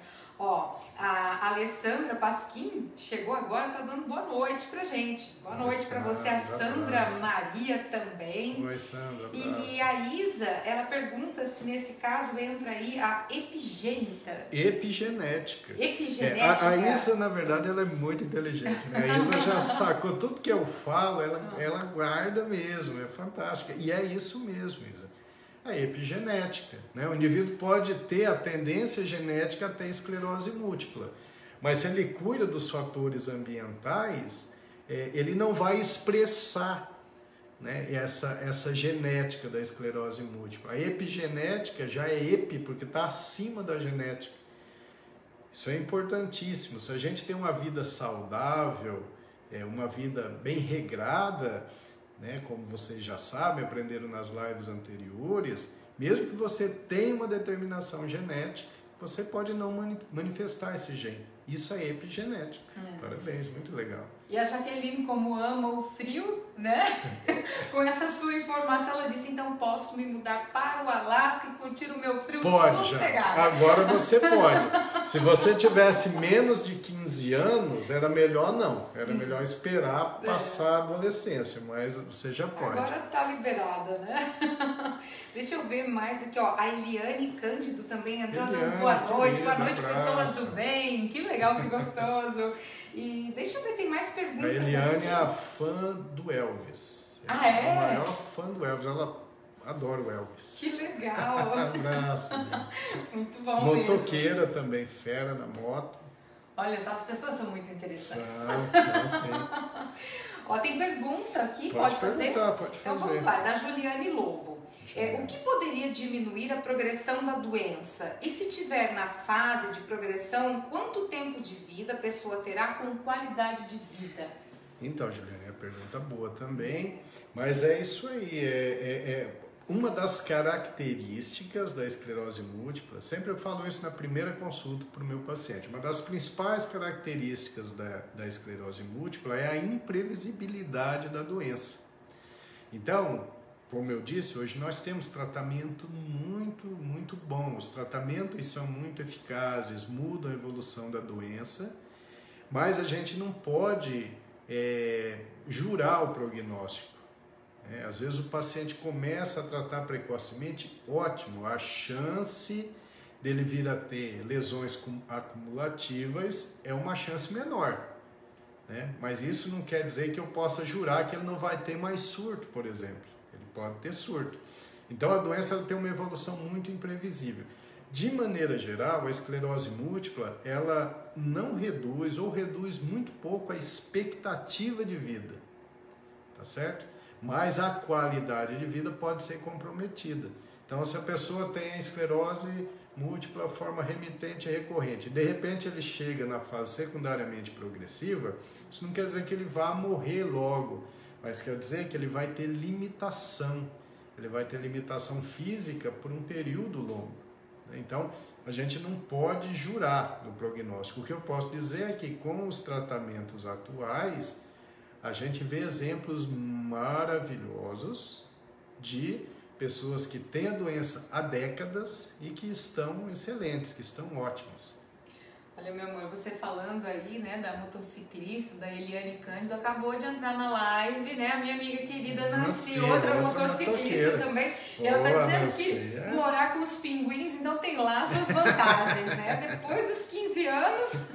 Ó, a Alessandra Pasquim chegou agora, tá dando boa noite pra gente. Boa noite pra você, a Sandra Maria também. Oi, Sandra. E a Isa, ela pergunta se nesse caso entra aí a epigenética. Epigenética. A Isa, na verdade, ela é muito inteligente, né? A Isa já sacou tudo que eu falo, ela guarda mesmo, é fantástica. E é isso mesmo, Isa. A epigenética, né? O indivíduo pode ter a tendência genética a ter esclerose múltipla, mas se ele cuida dos fatores ambientais, ele não vai expressar, né, essa genética da esclerose múltipla. A epigenética já é epi, porque está acima da genética. Isso é importantíssimo. Se a gente tem uma vida saudável, uma vida bem regrada, né, como vocês já sabem, aprenderam nas lives anteriores, mesmo que você tenha uma determinação genética, você pode não manifestar esse gene. Isso é epigenética. Parabéns, muito legal. E a Jaqueline, como ama o frio, né? Com essa sua informação, ela disse, então posso me mudar para o Alasca e curtir o meu frio sossegado. Agora você pode. Se você tivesse menos de 15 anos, era melhor não. Era melhor esperar passar a adolescência, mas você já pode. Agora tá liberada, né? Deixa eu ver mais aqui, ó. A Eliane Cândido também entrando. Boa noite, pessoas do bem. Que legal, que gostoso. E deixa eu ver, tem mais perguntas. A Eliane é a fã do Elvis. Ah, é? A maior fã do Elvis. Ela adora o Elvis. Que legal. Abraço. Muito bom. Motoqueira mesmo. Também, fera na moto. Olha, essas pessoas são muito interessantes. São, sim. Ó, tem pergunta aqui, pode fazer? Pode fazer. Então vamos lá, da Juliane Lobo. O que poderia diminuir a progressão da doença? E se tiver na fase de progressão, quanto tempo de vida a pessoa terá com qualidade de vida? Então, Juliana, é uma pergunta boa também, mas é isso aí, uma das características da esclerose múltipla, sempre eu falo isso na primeira consulta para o meu paciente, uma das principais características da esclerose múltipla é a imprevisibilidade da doença. Então, como eu disse, hoje nós temos tratamento muito bom. Os tratamentos são muito eficazes, mudam a evolução da doença, mas a gente não pode jurar o prognóstico. Às vezes o paciente começa a tratar precocemente, ótimo, a chance dele vir a ter lesões acumulativas é uma chance menor. Mas isso não quer dizer que eu possa jurar que ele não vai ter mais surto, por exemplo. Ele pode ter surto. Então a doença ela tem uma evolução muito imprevisível. De maneira geral, a esclerose múltipla ela não reduz ou reduz muito pouco a expectativa de vida, tá certo? Mas a qualidade de vida pode ser comprometida. Então, se a pessoa tem a esclerose múltipla, forma remitente e recorrente, de repente ele chega na fase secundariamente progressiva, isso não quer dizer que ele vá morrer logo, mas quer dizer que ele vai ter limitação. Ele vai ter limitação física por um período longo. Então, a gente não pode jurar no prognóstico. O que eu posso dizer é que com os tratamentos atuais, a gente vê exemplos maravilhosos de pessoas que têm a doença há décadas e que estão excelentes, que estão ótimas. Olha, meu amor, você falando aí, né, da motociclista, da Eliane Cândido, acabou de entrar na live, né, a minha amiga querida Nancy, outra motociclista também. Ela tá dizendo que morar com os pinguins, então tem lá suas vantagens, né? Depois dos 15 anos...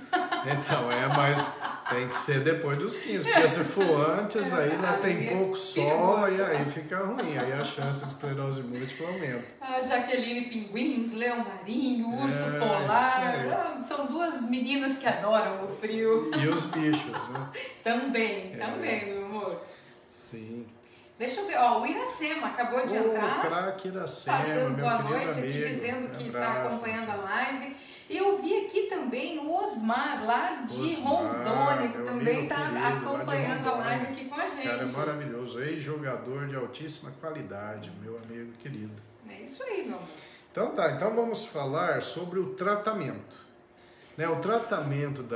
Então, mas tem que ser depois dos 15, porque se for antes, aí lá tem pouco sol e aí fica ruim, aí a chance de esclerose múltipla aumenta. A Jaqueline Pinguins, Leão Marinho, Urso Polar, são duas meninas que adoram o frio. E os bichos, né? Também, meu amor. Sim. Deixa eu ver, ó, o Iracema acabou de entrar. O craque Iracema, tá dando boa amigo, noite aqui, dizendo que está acompanhando a live. E eu vi aqui também o Osmar, lá de Rondônia, que também está acompanhando a live aqui com a gente. Cara, é maravilhoso, ex-jogador de altíssima qualidade, meu amigo querido. É isso aí, meu amor. Então tá, então vamos falar sobre o tratamento. O tratamento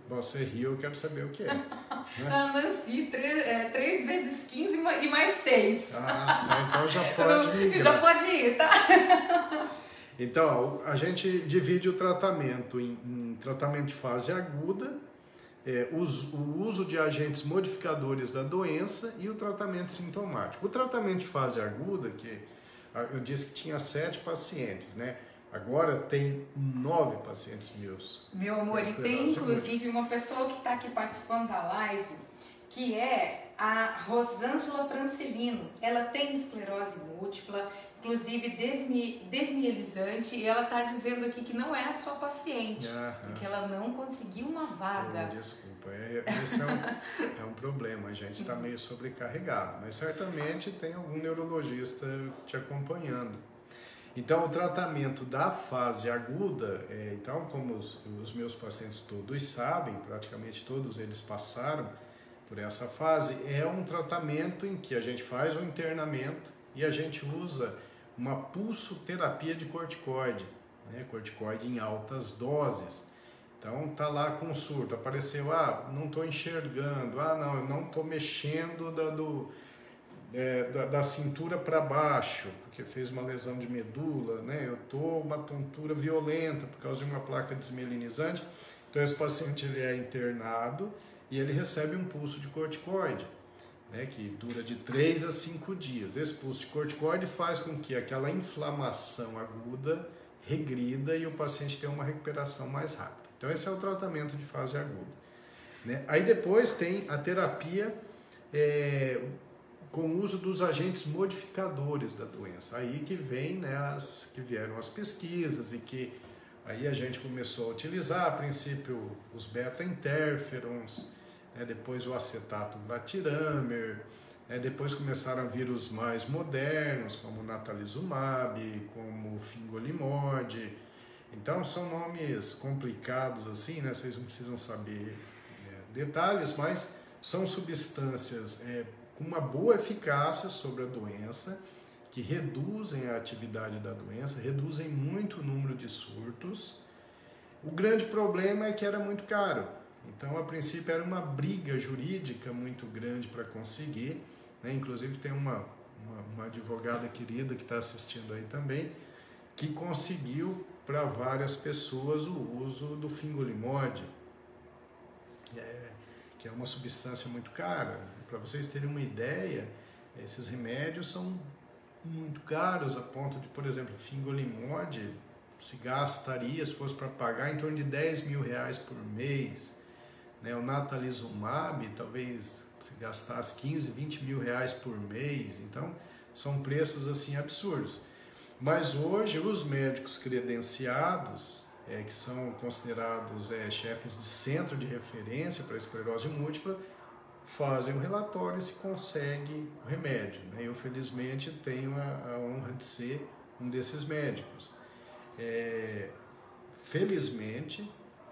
você riu, eu quero saber o que é. A Nancy, 3 vezes 15 e mais 6. Então já pode migrar. Já pode ir, tá? Então, a gente divide o tratamento em tratamento de fase aguda, o uso de agentes modificadores da doença e o tratamento sintomático. O tratamento de fase aguda, que eu disse que tinha 7 pacientes, né? Agora tem 9 pacientes meus. Meu amor, e tem inclusive uma pessoa que está aqui participando da live, que é a Rosângela Francelino. Ela tem esclerose múltipla, inclusive desmielizante, e ela está dizendo aqui que não é a sua paciente, porque ela não conseguiu uma vaga. Desculpa, esse é um problema, a gente está meio sobrecarregado, mas certamente tem algum neurologista te acompanhando. Então, o tratamento da fase aguda, então, como os meus pacientes todos sabem, praticamente todos eles passaram por essa fase, é um tratamento em que a gente faz um internamento e a gente usa uma pulsoterapia de corticoide, corticoide em altas doses. Então, tá lá com surto, apareceu, não estou enxergando, não, eu não estou mexendo da cintura para baixo, porque fez uma lesão de medula, eu estou uma tontura violenta por causa de uma placa desmielinizante. Então esse paciente ele é internado e ele recebe um pulso de corticoide, que dura de 3 a 5 dias. Esse pulso de corticoide faz com que aquela inflamação aguda regrida e o paciente tenha uma recuperação mais rápida. Então esse é o tratamento de fase aguda. Aí depois tem a terapia com o uso dos agentes modificadores da doença. Aí que vem, que vieram as pesquisas e que aí a gente começou a utilizar, a princípio, os beta-interferons, depois o acetato glatiramer, depois começaram a vir os mais modernos, como o natalizumab, como o fingolimod. Então são nomes complicados assim, vocês não precisam saber detalhes, mas são substâncias com uma boa eficácia sobre a doença, que reduzem a atividade da doença, reduzem muito o número de surtos. O grande problema é que era muito caro. Então, a princípio, era uma briga jurídica muito grande para conseguir, né? Inclusive, tem uma advogada querida que está assistindo aí também, que conseguiu para várias pessoas o uso do fingolimod, que é uma substância muito cara. Para vocês terem uma ideia, esses remédios são muito caros, a ponto de, por exemplo, fingolimod se gastaria, se fosse para pagar, em torno de 10 mil reais por mês. Né? O natalizumab talvez se gastasse 15, 20 mil reais por mês. Então, são preços assim absurdos. Mas hoje, os médicos credenciados, que são considerados chefes de centro de referência para esclerose múltipla, fazem o relatório e se consegue o remédio. Né? Eu, felizmente, tenho a honra de ser um desses médicos. Felizmente,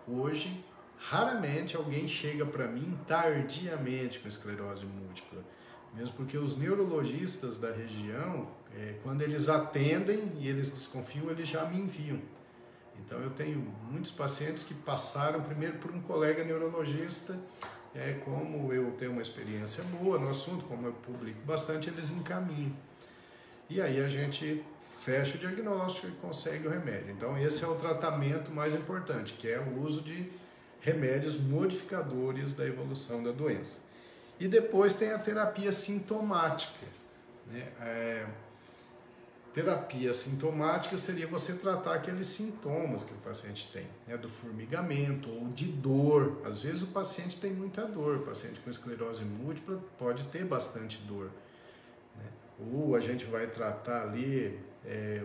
hoje, raramente alguém chega para mim tardiamente com esclerose múltipla. Mesmo porque os neurologistas da região, quando eles atendem e eles desconfiam, eles já me enviam. Então, eu tenho muitos pacientes que passaram primeiro por um colega neurologista. Como eu tenho uma experiência boa no assunto, como eu publico bastante, eles encaminham. E aí a gente fecha o diagnóstico e consegue o remédio. Então esse é o tratamento mais importante, que é o uso de remédios modificadores da evolução da doença. E depois tem a terapia sintomática. Né? Terapia sintomática seria você tratar aqueles sintomas que o paciente tem, né? Do formigamento ou de dor. Às vezes o paciente tem muita dor, o paciente com esclerose múltipla pode ter bastante dor. Né? Ou a gente vai tratar ali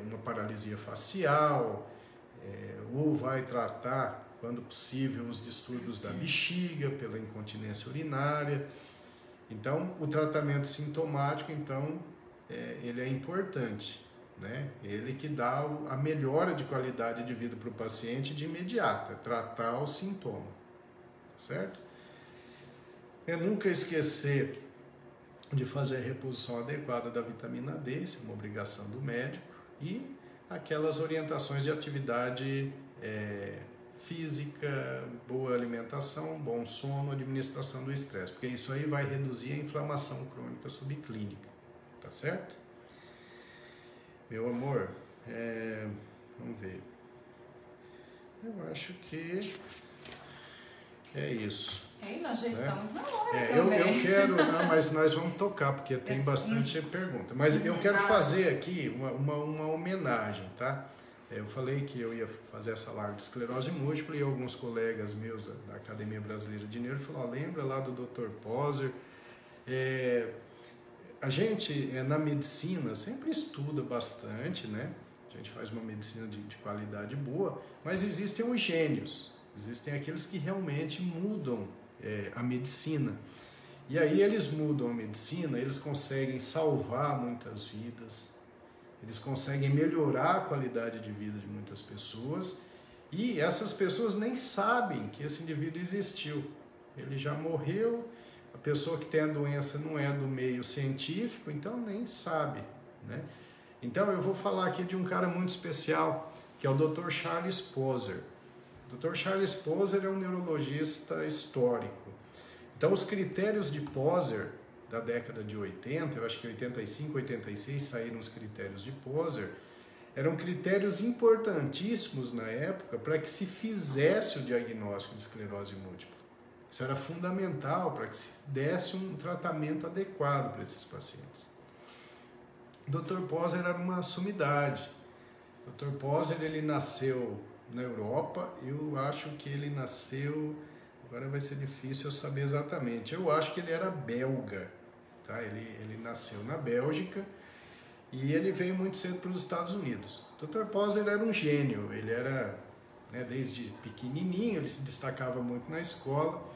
uma paralisia facial, ou vai tratar, quando possível, os distúrbios da bexiga pela incontinência urinária. Então, o tratamento sintomático, então, ele é importante. Né? Ele que dá a melhora de qualidade de vida para o paciente de imediato, tratar o sintoma, certo? Nunca esquecer de fazer a reposição adequada da vitamina D, isso é uma obrigação do médico, e aquelas orientações de atividade física, boa alimentação, bom sono, administração do estresse, porque isso aí vai reduzir a inflamação crônica subclínica, tá certo? Meu amor, vamos ver. Eu acho que é isso. Nós já estamos na hora também. Eu quero, mas nós vamos tocar, porque tem bastante pergunta. Mas eu quero fazer aqui uma homenagem, tá? Eu falei que eu ia fazer essa live de esclerose múltipla e alguns colegas meus da Academia Brasileira de Neuro falaram, lembra lá do Dr. Poser? A gente, na medicina, sempre estuda bastante, né? A gente faz uma medicina de qualidade boa, mas existem os gênios, existem aqueles que realmente mudam a medicina. E aí eles mudam a medicina, eles conseguem salvar muitas vidas, eles conseguem melhorar a qualidade de vida de muitas pessoas, e essas pessoas nem sabem que esse indivíduo existiu. Ele já morreu. A pessoa que tem a doença não é do meio científico, então nem sabe, né? Então eu vou falar aqui de um cara muito especial, que é o Dr. Charles Poser. O Dr. Charles Poser é um neurologista histórico. Então os critérios de Poser da década de 80, eu acho que 85, 86 saíram os critérios de Poser, eram critérios importantíssimos na época para que se fizesse o diagnóstico de esclerose múltipla. Isso era fundamental para que se desse um tratamento adequado para esses pacientes. O Dr. Poser era uma sumidade. O Dr. Poser, ele nasceu na Europa, eu acho que ele nasceu, agora vai ser difícil eu saber exatamente, eu acho que ele era belga, tá? Ele nasceu na Bélgica e ele veio muito cedo para os Estados Unidos. O Dr. Poser era um gênio, ele era, desde pequenininho, ele se destacava muito na escola.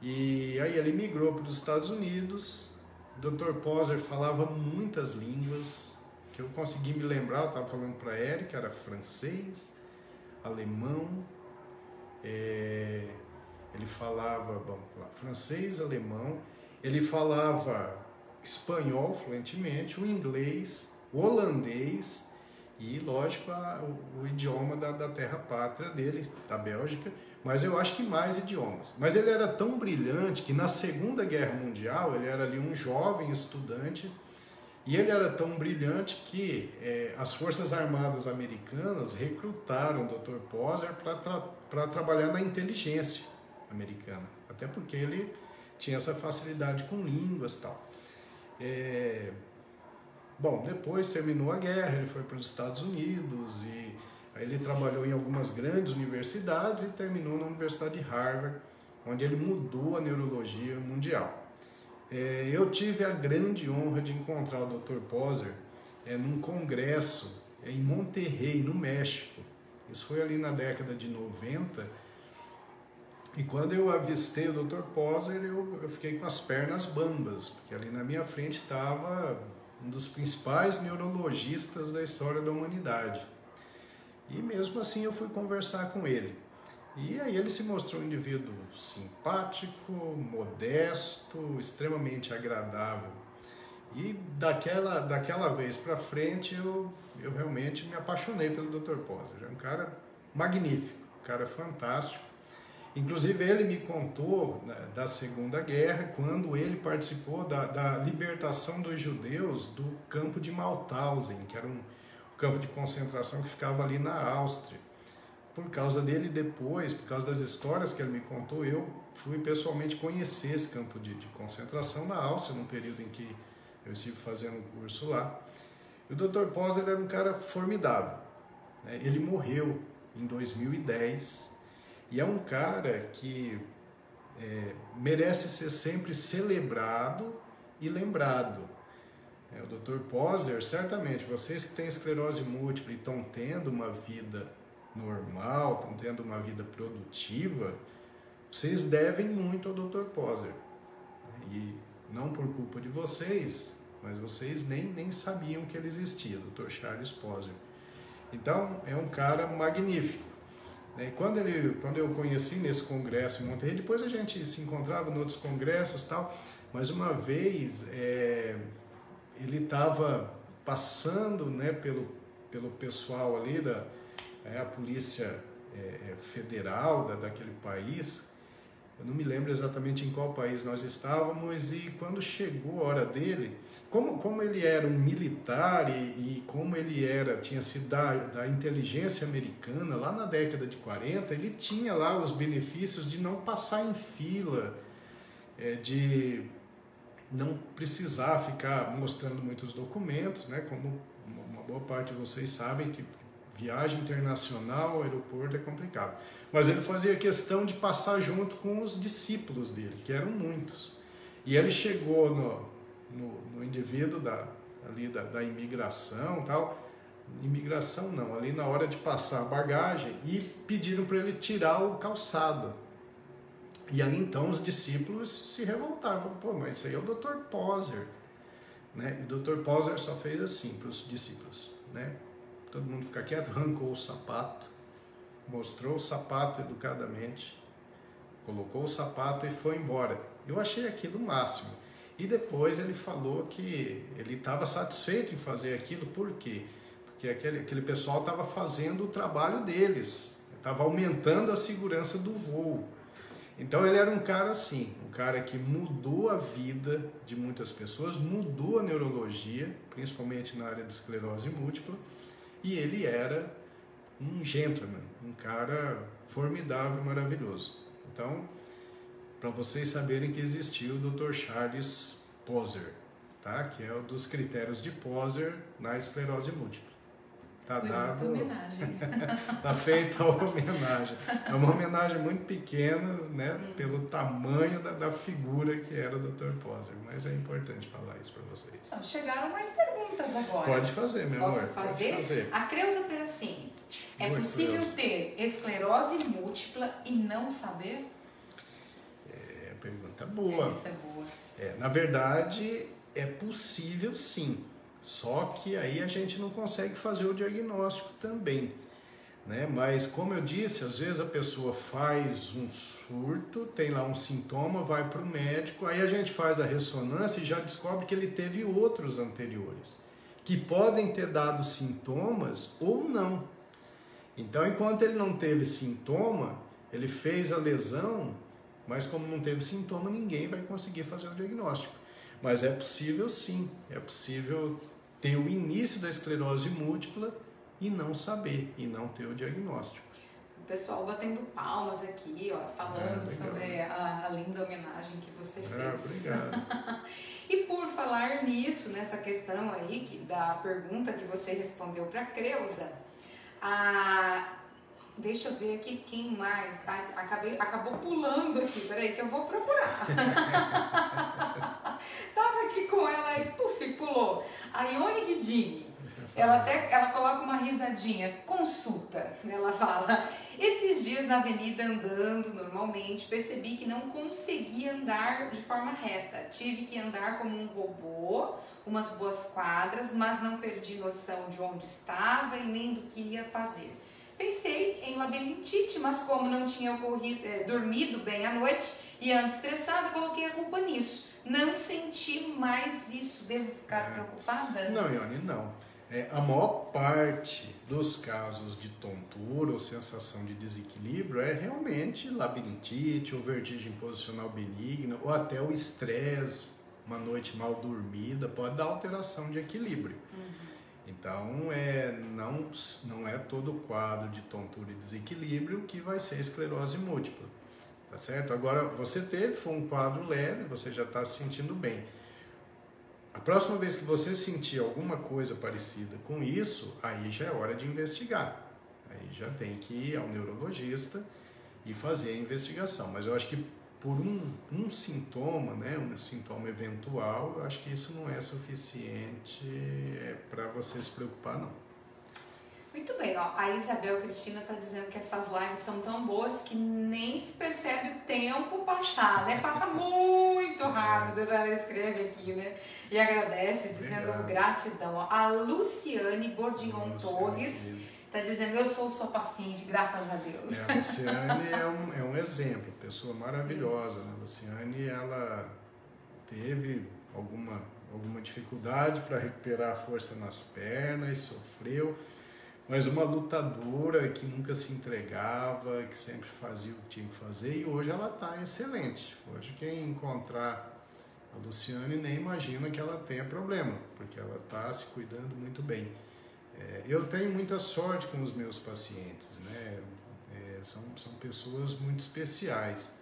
E aí ele migrou para os Estados Unidos. O Dr. Poser falava muitas línguas, que eu consegui me lembrar, eu estava falando para a Érica, era francês, alemão, ele falava francês, alemão, ele falava espanhol fluentemente, o inglês, o holandês e, lógico, o idioma da terra pátria dele, da Bélgica, mas eu acho que mais idiomas. Mas ele era tão brilhante que na Segunda Guerra Mundial, ele era ali um jovem estudante, e ele era tão brilhante que as Forças Armadas Americanas recrutaram o Dr. Poser para trabalhar na inteligência americana, até porque ele tinha essa facilidade com línguas e tal. Bom, depois terminou a guerra, ele foi para os Estados Unidos e aí ele trabalhou em algumas grandes universidades e terminou na Universidade de Harvard, onde ele mudou a neurologia mundial. Eu tive a grande honra de encontrar o Dr. Poser num congresso em Monterrey, no México. Isso foi ali na década de 90. E quando eu avistei o Dr. Poser, eu fiquei com as pernas bambas, porque ali na minha frente estava um dos principais neurologistas da história da humanidade. E mesmo assim eu fui conversar com ele. E aí ele se mostrou um indivíduo simpático, modesto, extremamente agradável. E daquela vez para frente eu realmente me apaixonei pelo Dr. Poser. É um cara magnífico, um cara fantástico. Inclusive ele me contou da Segunda Guerra, quando ele participou da libertação dos judeus do campo de Mauthausen, que era um campo de concentração que ficava ali na Áustria. Por causa dele, depois, por causa das histórias que ele me contou, eu fui pessoalmente conhecer esse campo de concentração na Áustria, num período em que eu estive fazendo um curso lá. E o Dr. Poser era um cara formidável. Ele morreu em 2010 e é um cara que merece ser sempre celebrado e lembrado. O Dr. Poser, certamente, vocês que têm esclerose múltipla e estão tendo uma vida normal, estão tendo uma vida produtiva, vocês devem muito ao Dr. Poser. E não por culpa de vocês, mas vocês nem sabiam que ele existia, Dr. Charles Poser. Então, é um cara magnífico. E quando eu conheci nesse congresso em Monterrey, depois a gente se encontrava em outros congressos e tal, mas uma vez ele estava passando, né, pelo pessoal ali a polícia federal daquele país. Eu não me lembro exatamente em qual país nós estávamos, e quando chegou a hora dele, como ele era um militar e como ele tinha sido da inteligência americana lá na década de 40, ele tinha lá os benefícios de não passar em fila, de não precisar ficar mostrando muitos documentos, né? Como uma boa parte de vocês sabem que viagem internacional, aeroporto é complicado. Mas ele fazia questão de passar junto com os discípulos dele, que eram muitos. E ele chegou no indivíduo da imigração, tal. Imigração não, ali na hora de passar a bagagem, e pediram para ele tirar o calçado. E aí então os discípulos se revoltaram. Pô, mas isso aí é o Dr. Poser. Né? E o Dr. Poser só fez assim para os discípulos, né? Todo mundo fica quieto, arrancou o sapato, mostrou o sapato educadamente, colocou o sapato e foi embora. Eu achei aquilo o máximo. E depois ele falou que ele estava satisfeito em fazer aquilo. Por quê? Porque aquele pessoal estava fazendo o trabalho deles, estava aumentando a segurança do voo. Então ele era um cara assim, um cara que mudou a vida de muitas pessoas, mudou a neurologia, principalmente na área de esclerose múltipla, e ele era um gentleman, um cara formidável e maravilhoso. Então, para vocês saberem que existiu o Dr. Charles Poser, tá? Que é um dos critérios de Poser na esclerose múltipla. Tá dado, homenagem. Tá feita a homenagem. É uma homenagem muito pequena, né, pelo tamanho da figura que era o Dr. Poser, mas é importante falar isso para vocês. Então, chegaram mais perguntas agora. Pode fazer, meu amor. Posso fazer? Pode fazer. A Creuza Peracini, é possível ter esclerose múltipla e não saber? Pergunta boa. Essa é boa. Na verdade, é possível sim. Só que aí a gente não consegue fazer o diagnóstico também. né? Mas, como eu disse, às vezes a pessoa faz um surto, tem lá um sintoma, vai para o médico, aí a gente faz a ressonância e já descobre que ele teve outros anteriores, que podem ter dado sintomas ou não. Então, enquanto ele não teve sintoma, ele fez a lesão, mas como não teve sintoma, ninguém vai conseguir fazer o diagnóstico. Mas é possível sim, é possível ter o início da esclerose múltipla e não saber, e não ter o diagnóstico. O pessoal batendo palmas aqui, ó, falando sobre a linda homenagem que você fez. Obrigado. E por falar nisso, nessa questão aí, da pergunta que você respondeu para a Creuza, deixa eu ver aqui quem mais. Acabou pulando aqui, peraí que eu vou procurar. Tava aqui com ela e puf, pulou. A Ione Guidini. Ela coloca uma risadinha, consulta, ela fala, esses dias na avenida andando normalmente, percebi que não conseguia andar de forma reta, tive que andar como um robô, umas boas quadras, mas não perdi noção de onde estava e nem do que ia fazer. Pensei em labirintite, mas como não tinha dormido bem à noite e ando estressada, coloquei a culpa nisso. Não senti mais isso, devo ficar preocupada? Não, Ione, não. A maior parte dos casos de tontura ou sensação de desequilíbrio é realmente labirintite ou vertigem posicional benigna ou até o estresse, uma noite mal dormida, pode dar alteração de equilíbrio. Então, não é todo o quadro de tontura e desequilíbrio que vai ser esclerose múltipla, tá certo? Agora, foi um quadro leve, você já está se sentindo bem. A próxima vez que você sentir alguma coisa parecida com isso, aí já é hora de investigar. Aí já tem que ir ao neurologista e fazer a investigação. Mas eu acho que por um sintoma, né, um sintoma eventual, eu acho que isso não é suficiente para você se preocupar, não. Muito bem, ó, a Isabel Cristina está dizendo que essas lives são tão boas que nem se percebe o tempo passar, né? Passa muito rápido, ela escreve aqui, né? E agradece, dizendo gratidão. Ó, a Luciane Bordignon Torres está dizendo, eu sou sua paciente, graças a Deus. A Luciane é um exemplo, pessoa maravilhosa, né? A Luciane, ela teve alguma dificuldade para recuperar a força nas pernas, sofreu, mas uma lutadora que nunca se entregava, que sempre fazia o que tinha que fazer, e hoje ela está excelente. Hoje quem encontrar a Luciane nem imagina que ela tenha problema, porque ela está se cuidando muito bem. Eu tenho muita sorte com os meus pacientes, né? São pessoas muito especiais.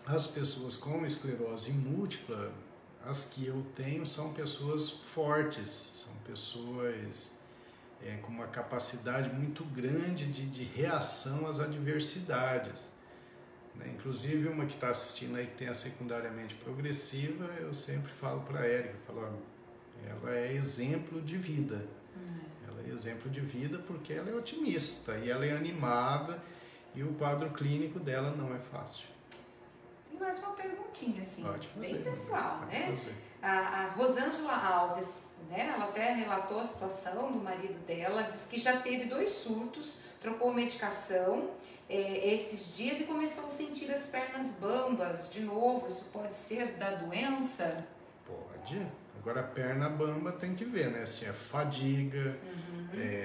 As pessoas com esclerose múltipla, as que eu tenho, são pessoas fortes, são pessoas com uma capacidade muito grande de reação às adversidades. Né? Inclusive, uma que está assistindo aí, que tem a secundariamente progressiva, eu sempre falo para a Érica, ela é exemplo de vida. Ela é exemplo de vida porque ela é otimista e ela é animada e o quadro clínico dela não é fácil. Tem mais uma perguntinha, assim, bem pessoal, né? Fazer. A Rosângela Alves, né? Ela até relatou a situação do marido dela, disse que já teve 2 surtos, trocou medicação esses dias e começou a sentir as pernas bambas de novo. Isso pode ser da doença? Pode. Agora, a perna bamba tem que ver, né? Se é fadiga,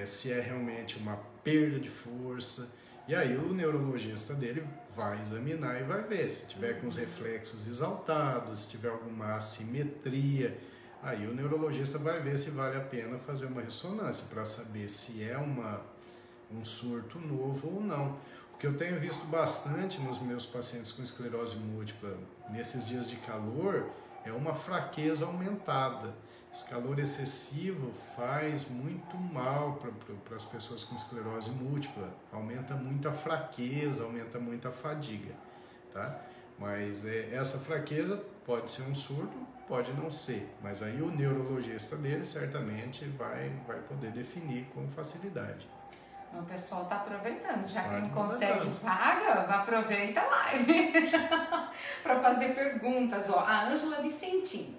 se é realmente uma perda de força. E aí o neurologista dele vai examinar e vai ver. Se tiver com os reflexos exaltados, se tiver alguma assimetria, aí o neurologista vai ver se vale a pena fazer uma ressonância para saber se é um surto novo ou não. O que eu tenho visto bastante nos meus pacientes com esclerose múltipla nesses dias de calor é uma fraqueza aumentada. Esse calor excessivo faz muito mal para as pessoas com esclerose múltipla. Aumenta muito a fraqueza, aumenta muito a fadiga. Tá? Mas essa fraqueza pode ser um surto, pode não ser. Mas aí o neurologista dele certamente vai poder definir com facilidade. O pessoal está aproveitando, já que não consegue vaga, aproveita a live para fazer perguntas. Ó, a Ângela Vicentim.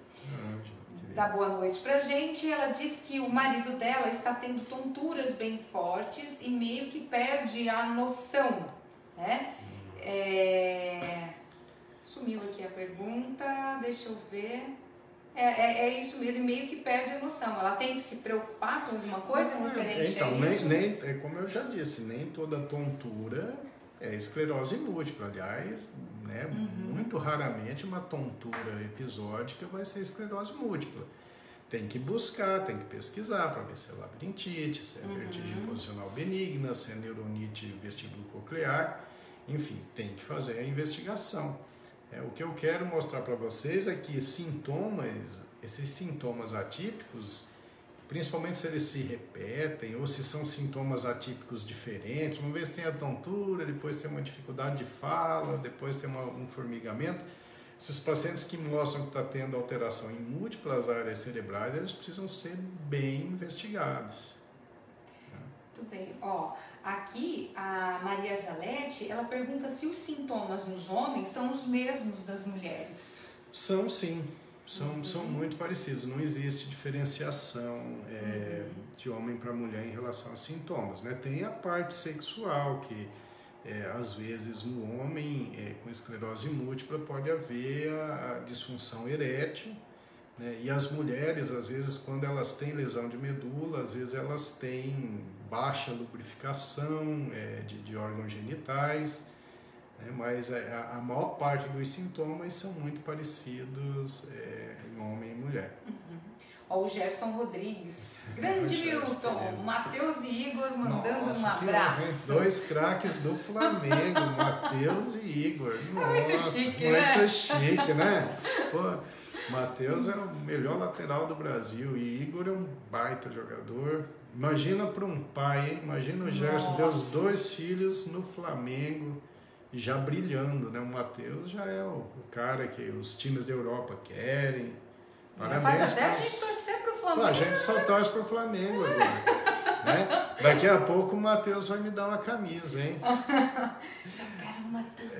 dá boa noite pra gente. Ela diz que o marido dela está tendo tonturas bem fortes e meio que perde a noção, né? Sumiu aqui a pergunta, deixa eu ver. É isso mesmo, meio que perde a noção. Ela tem que se preocupar com alguma coisa referente a isso? É como eu já disse, nem toda tontura é esclerose múltipla. Aliás, né, muito raramente uma tontura episódica vai ser esclerose múltipla. Tem que buscar, tem que pesquisar para ver se é labirintite, se é vertigem posicional benigna, se é neuronite vestíbulo-coclear. Enfim, tem que fazer a investigação. O que eu quero mostrar para vocês é que esses sintomas atípicos, principalmente se eles se repetem ou se são sintomas atípicos diferentes, uma vez tem a tontura, depois tem uma dificuldade de fala, depois tem um formigamento, esses pacientes que mostram que está tendo alteração em múltiplas áreas cerebrais, eles precisam ser bem investigados. Muito bem. Aqui a Maria Zaletti, ela pergunta se os sintomas nos homens são os mesmos das mulheres. São sim, são muito parecidos, não existe diferenciação de homem para mulher em relação a sintomas, né? Tem a parte sexual que às vezes no homem com esclerose múltipla pode haver a disfunção erétil, né? E as mulheres, às vezes, quando elas têm lesão de medula, às vezes elas têm baixa lubrificação de órgãos genitais, né? Mas a maior parte dos sintomas são muito parecidos em homem e mulher. O Gerson Rodrigues, grande Milton, Matheus e Igor mandando um abraço. Dois craques do Flamengo, Matheus e Igor. Muito chique, né? Pô, Matheus é o melhor lateral do Brasil e Igor é um baita jogador. Imagina para um pai, hein? Imagina o Gerson ver os dois filhos no Flamengo já brilhando, né? O Matheus já é o cara que os times da Europa querem. Parabéns. Faz até a gente torcer pro Flamengo. A gente só torce pro Flamengo agora. Né? Daqui a pouco o Matheus vai me dar uma camisa, hein? Já quero uma tampa.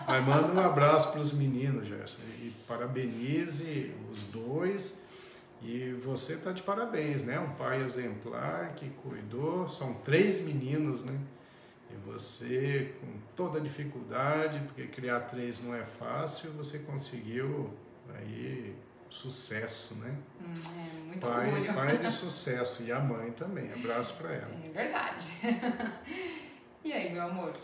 Mas manda um abraço para os meninos, Gerson. E parabenize os dois. E você tá de parabéns, né? Um pai exemplar que cuidou. São 3 meninos, né? E você, com toda a dificuldade, porque criar 3 não é fácil, você conseguiu aí sucesso, né? Muito orgulho. Pai de sucesso. E a mãe também. Abraço para ela. É verdade. E aí, meu amor?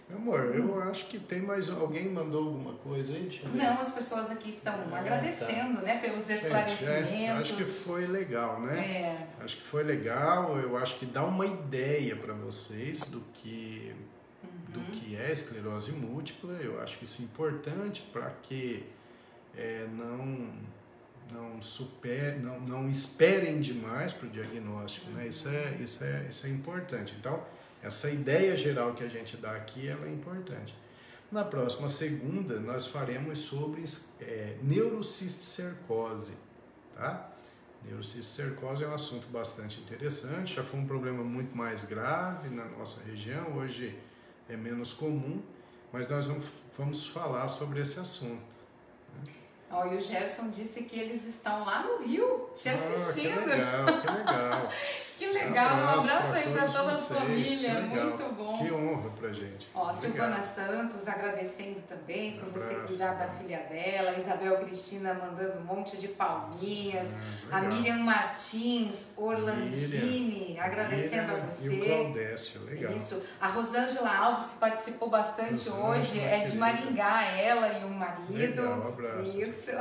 Meu amor, eu acho que tem mais... Alguém mandou alguma coisa aí? Deixa eu ver. Não, as pessoas aqui estão agradecendo, né, pelos esclarecimentos. Acho que foi legal, né? Acho que foi legal. Eu acho que dá uma ideia para vocês do que é esclerose múltipla. Eu acho que isso é importante para que não esperem demais para o diagnóstico, né? Isso é importante. Então, essa ideia geral que a gente dá aqui, ela é importante. Na próxima segunda, nós faremos sobre neurocisticercose, tá? Neurocisticercose é um assunto bastante interessante, já foi um problema muito mais grave na nossa região, hoje é menos comum, mas nós vamos falar sobre esse assunto. E o Gerson disse que eles estão lá no Rio te assistindo. Que legal. Que legal, um abraço aí para toda a família, muito bom. Que honra pra gente. Silvana Santos agradecendo também por você cuidar da filha dela, Isabel Cristina mandando um monte de palminhas, a Miriam Martins, Orlandini, agradecendo a você. E o Claudécio, legal. Isso, a Rosângela Alves, que participou bastante hoje, é de Maringá, ela e o marido. Legal, um abraço. Isso.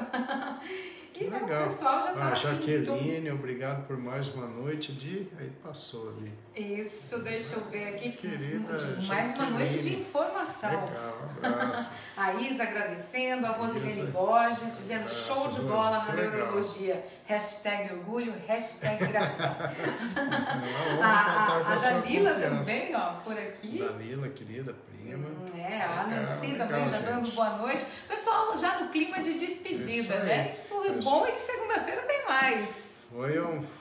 Que legal. O pessoal já tá Jaqueline, obrigado por mais uma noite de... Aí passou ali. Isso, deixa eu ver aqui. Querida mais uma noite de informação. Legal, um abraço. A Isa agradecendo, a Rosilene Borges dizendo show de bola na neurologia. Hashtag orgulho, hashtag gratidão. A Dalila também, por aqui. Dalila, querida prima. A Nancy também já dando boa noite. Pessoal, já no clima de despedida, né? O bom é que segunda-feira tem mais.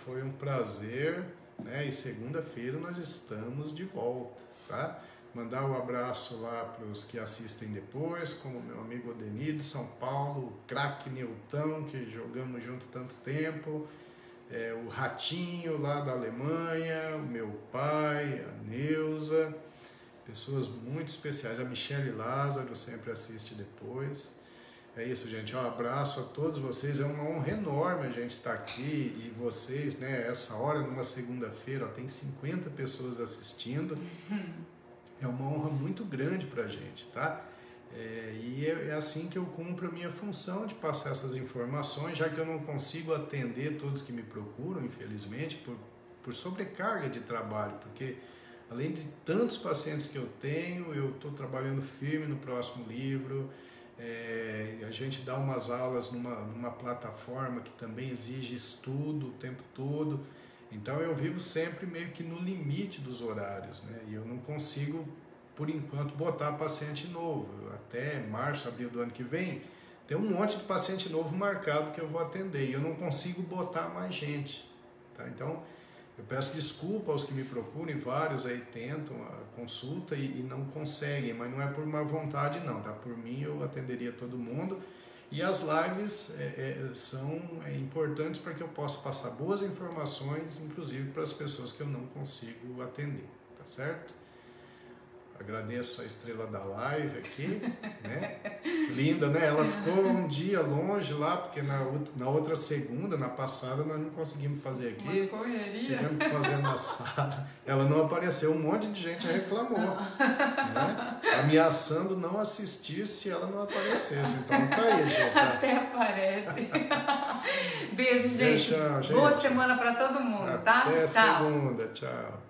Foi um prazer, né? E segunda-feira nós estamos de volta, tá? Mandar um abraço lá para os que assistem depois, como meu amigo Odenir de São Paulo, o craque Nilton, que jogamos junto tanto tempo, o Ratinho lá da Alemanha, o meu pai, a Neuza, pessoas muito especiais, a Michele Lázaro sempre assiste depois. É isso, gente, um abraço a todos vocês, é uma honra enorme a gente estar aqui e vocês, né, essa hora, numa segunda-feira, tem 50 pessoas assistindo. É uma honra muito grande para a gente, tá? E é assim que eu cumpro a minha função de passar essas informações, já que eu não consigo atender todos que me procuram, infelizmente, por sobrecarga de trabalho, porque além de tantos pacientes que eu tenho, eu estou trabalhando firme no próximo livro, a gente dá umas aulas numa plataforma que também exige estudo o tempo todo. Então eu vivo sempre meio que no limite dos horários, né? E eu não consigo, por enquanto, botar paciente novo. Até março, abril do ano que vem, tem um monte de paciente novo marcado que eu vou atender e eu não consigo botar mais gente, tá? Então eu peço desculpa aos que me procuram, e vários aí tentam a consulta e não conseguem, mas não é por má vontade não, tá? Por mim eu atenderia todo mundo. E as lives são importantes para que eu possa passar boas informações, inclusive para as pessoas que eu não consigo atender, tá certo? Agradeço a estrela da live aqui, né? Linda, né? Ela ficou um dia longe lá, porque na outra segunda, na passada, nós não conseguimos fazer aqui. Uma correria. Tivemos que fazer na sala. Ela não apareceu, um monte de gente reclamou, né? Ameaçando não assistir se ela não aparecesse. Então tá aí, gente. Até aparece. Beijo, gente. Tchau, gente. Boa semana para todo mundo, tá? Até Tchau. segunda. Tchau.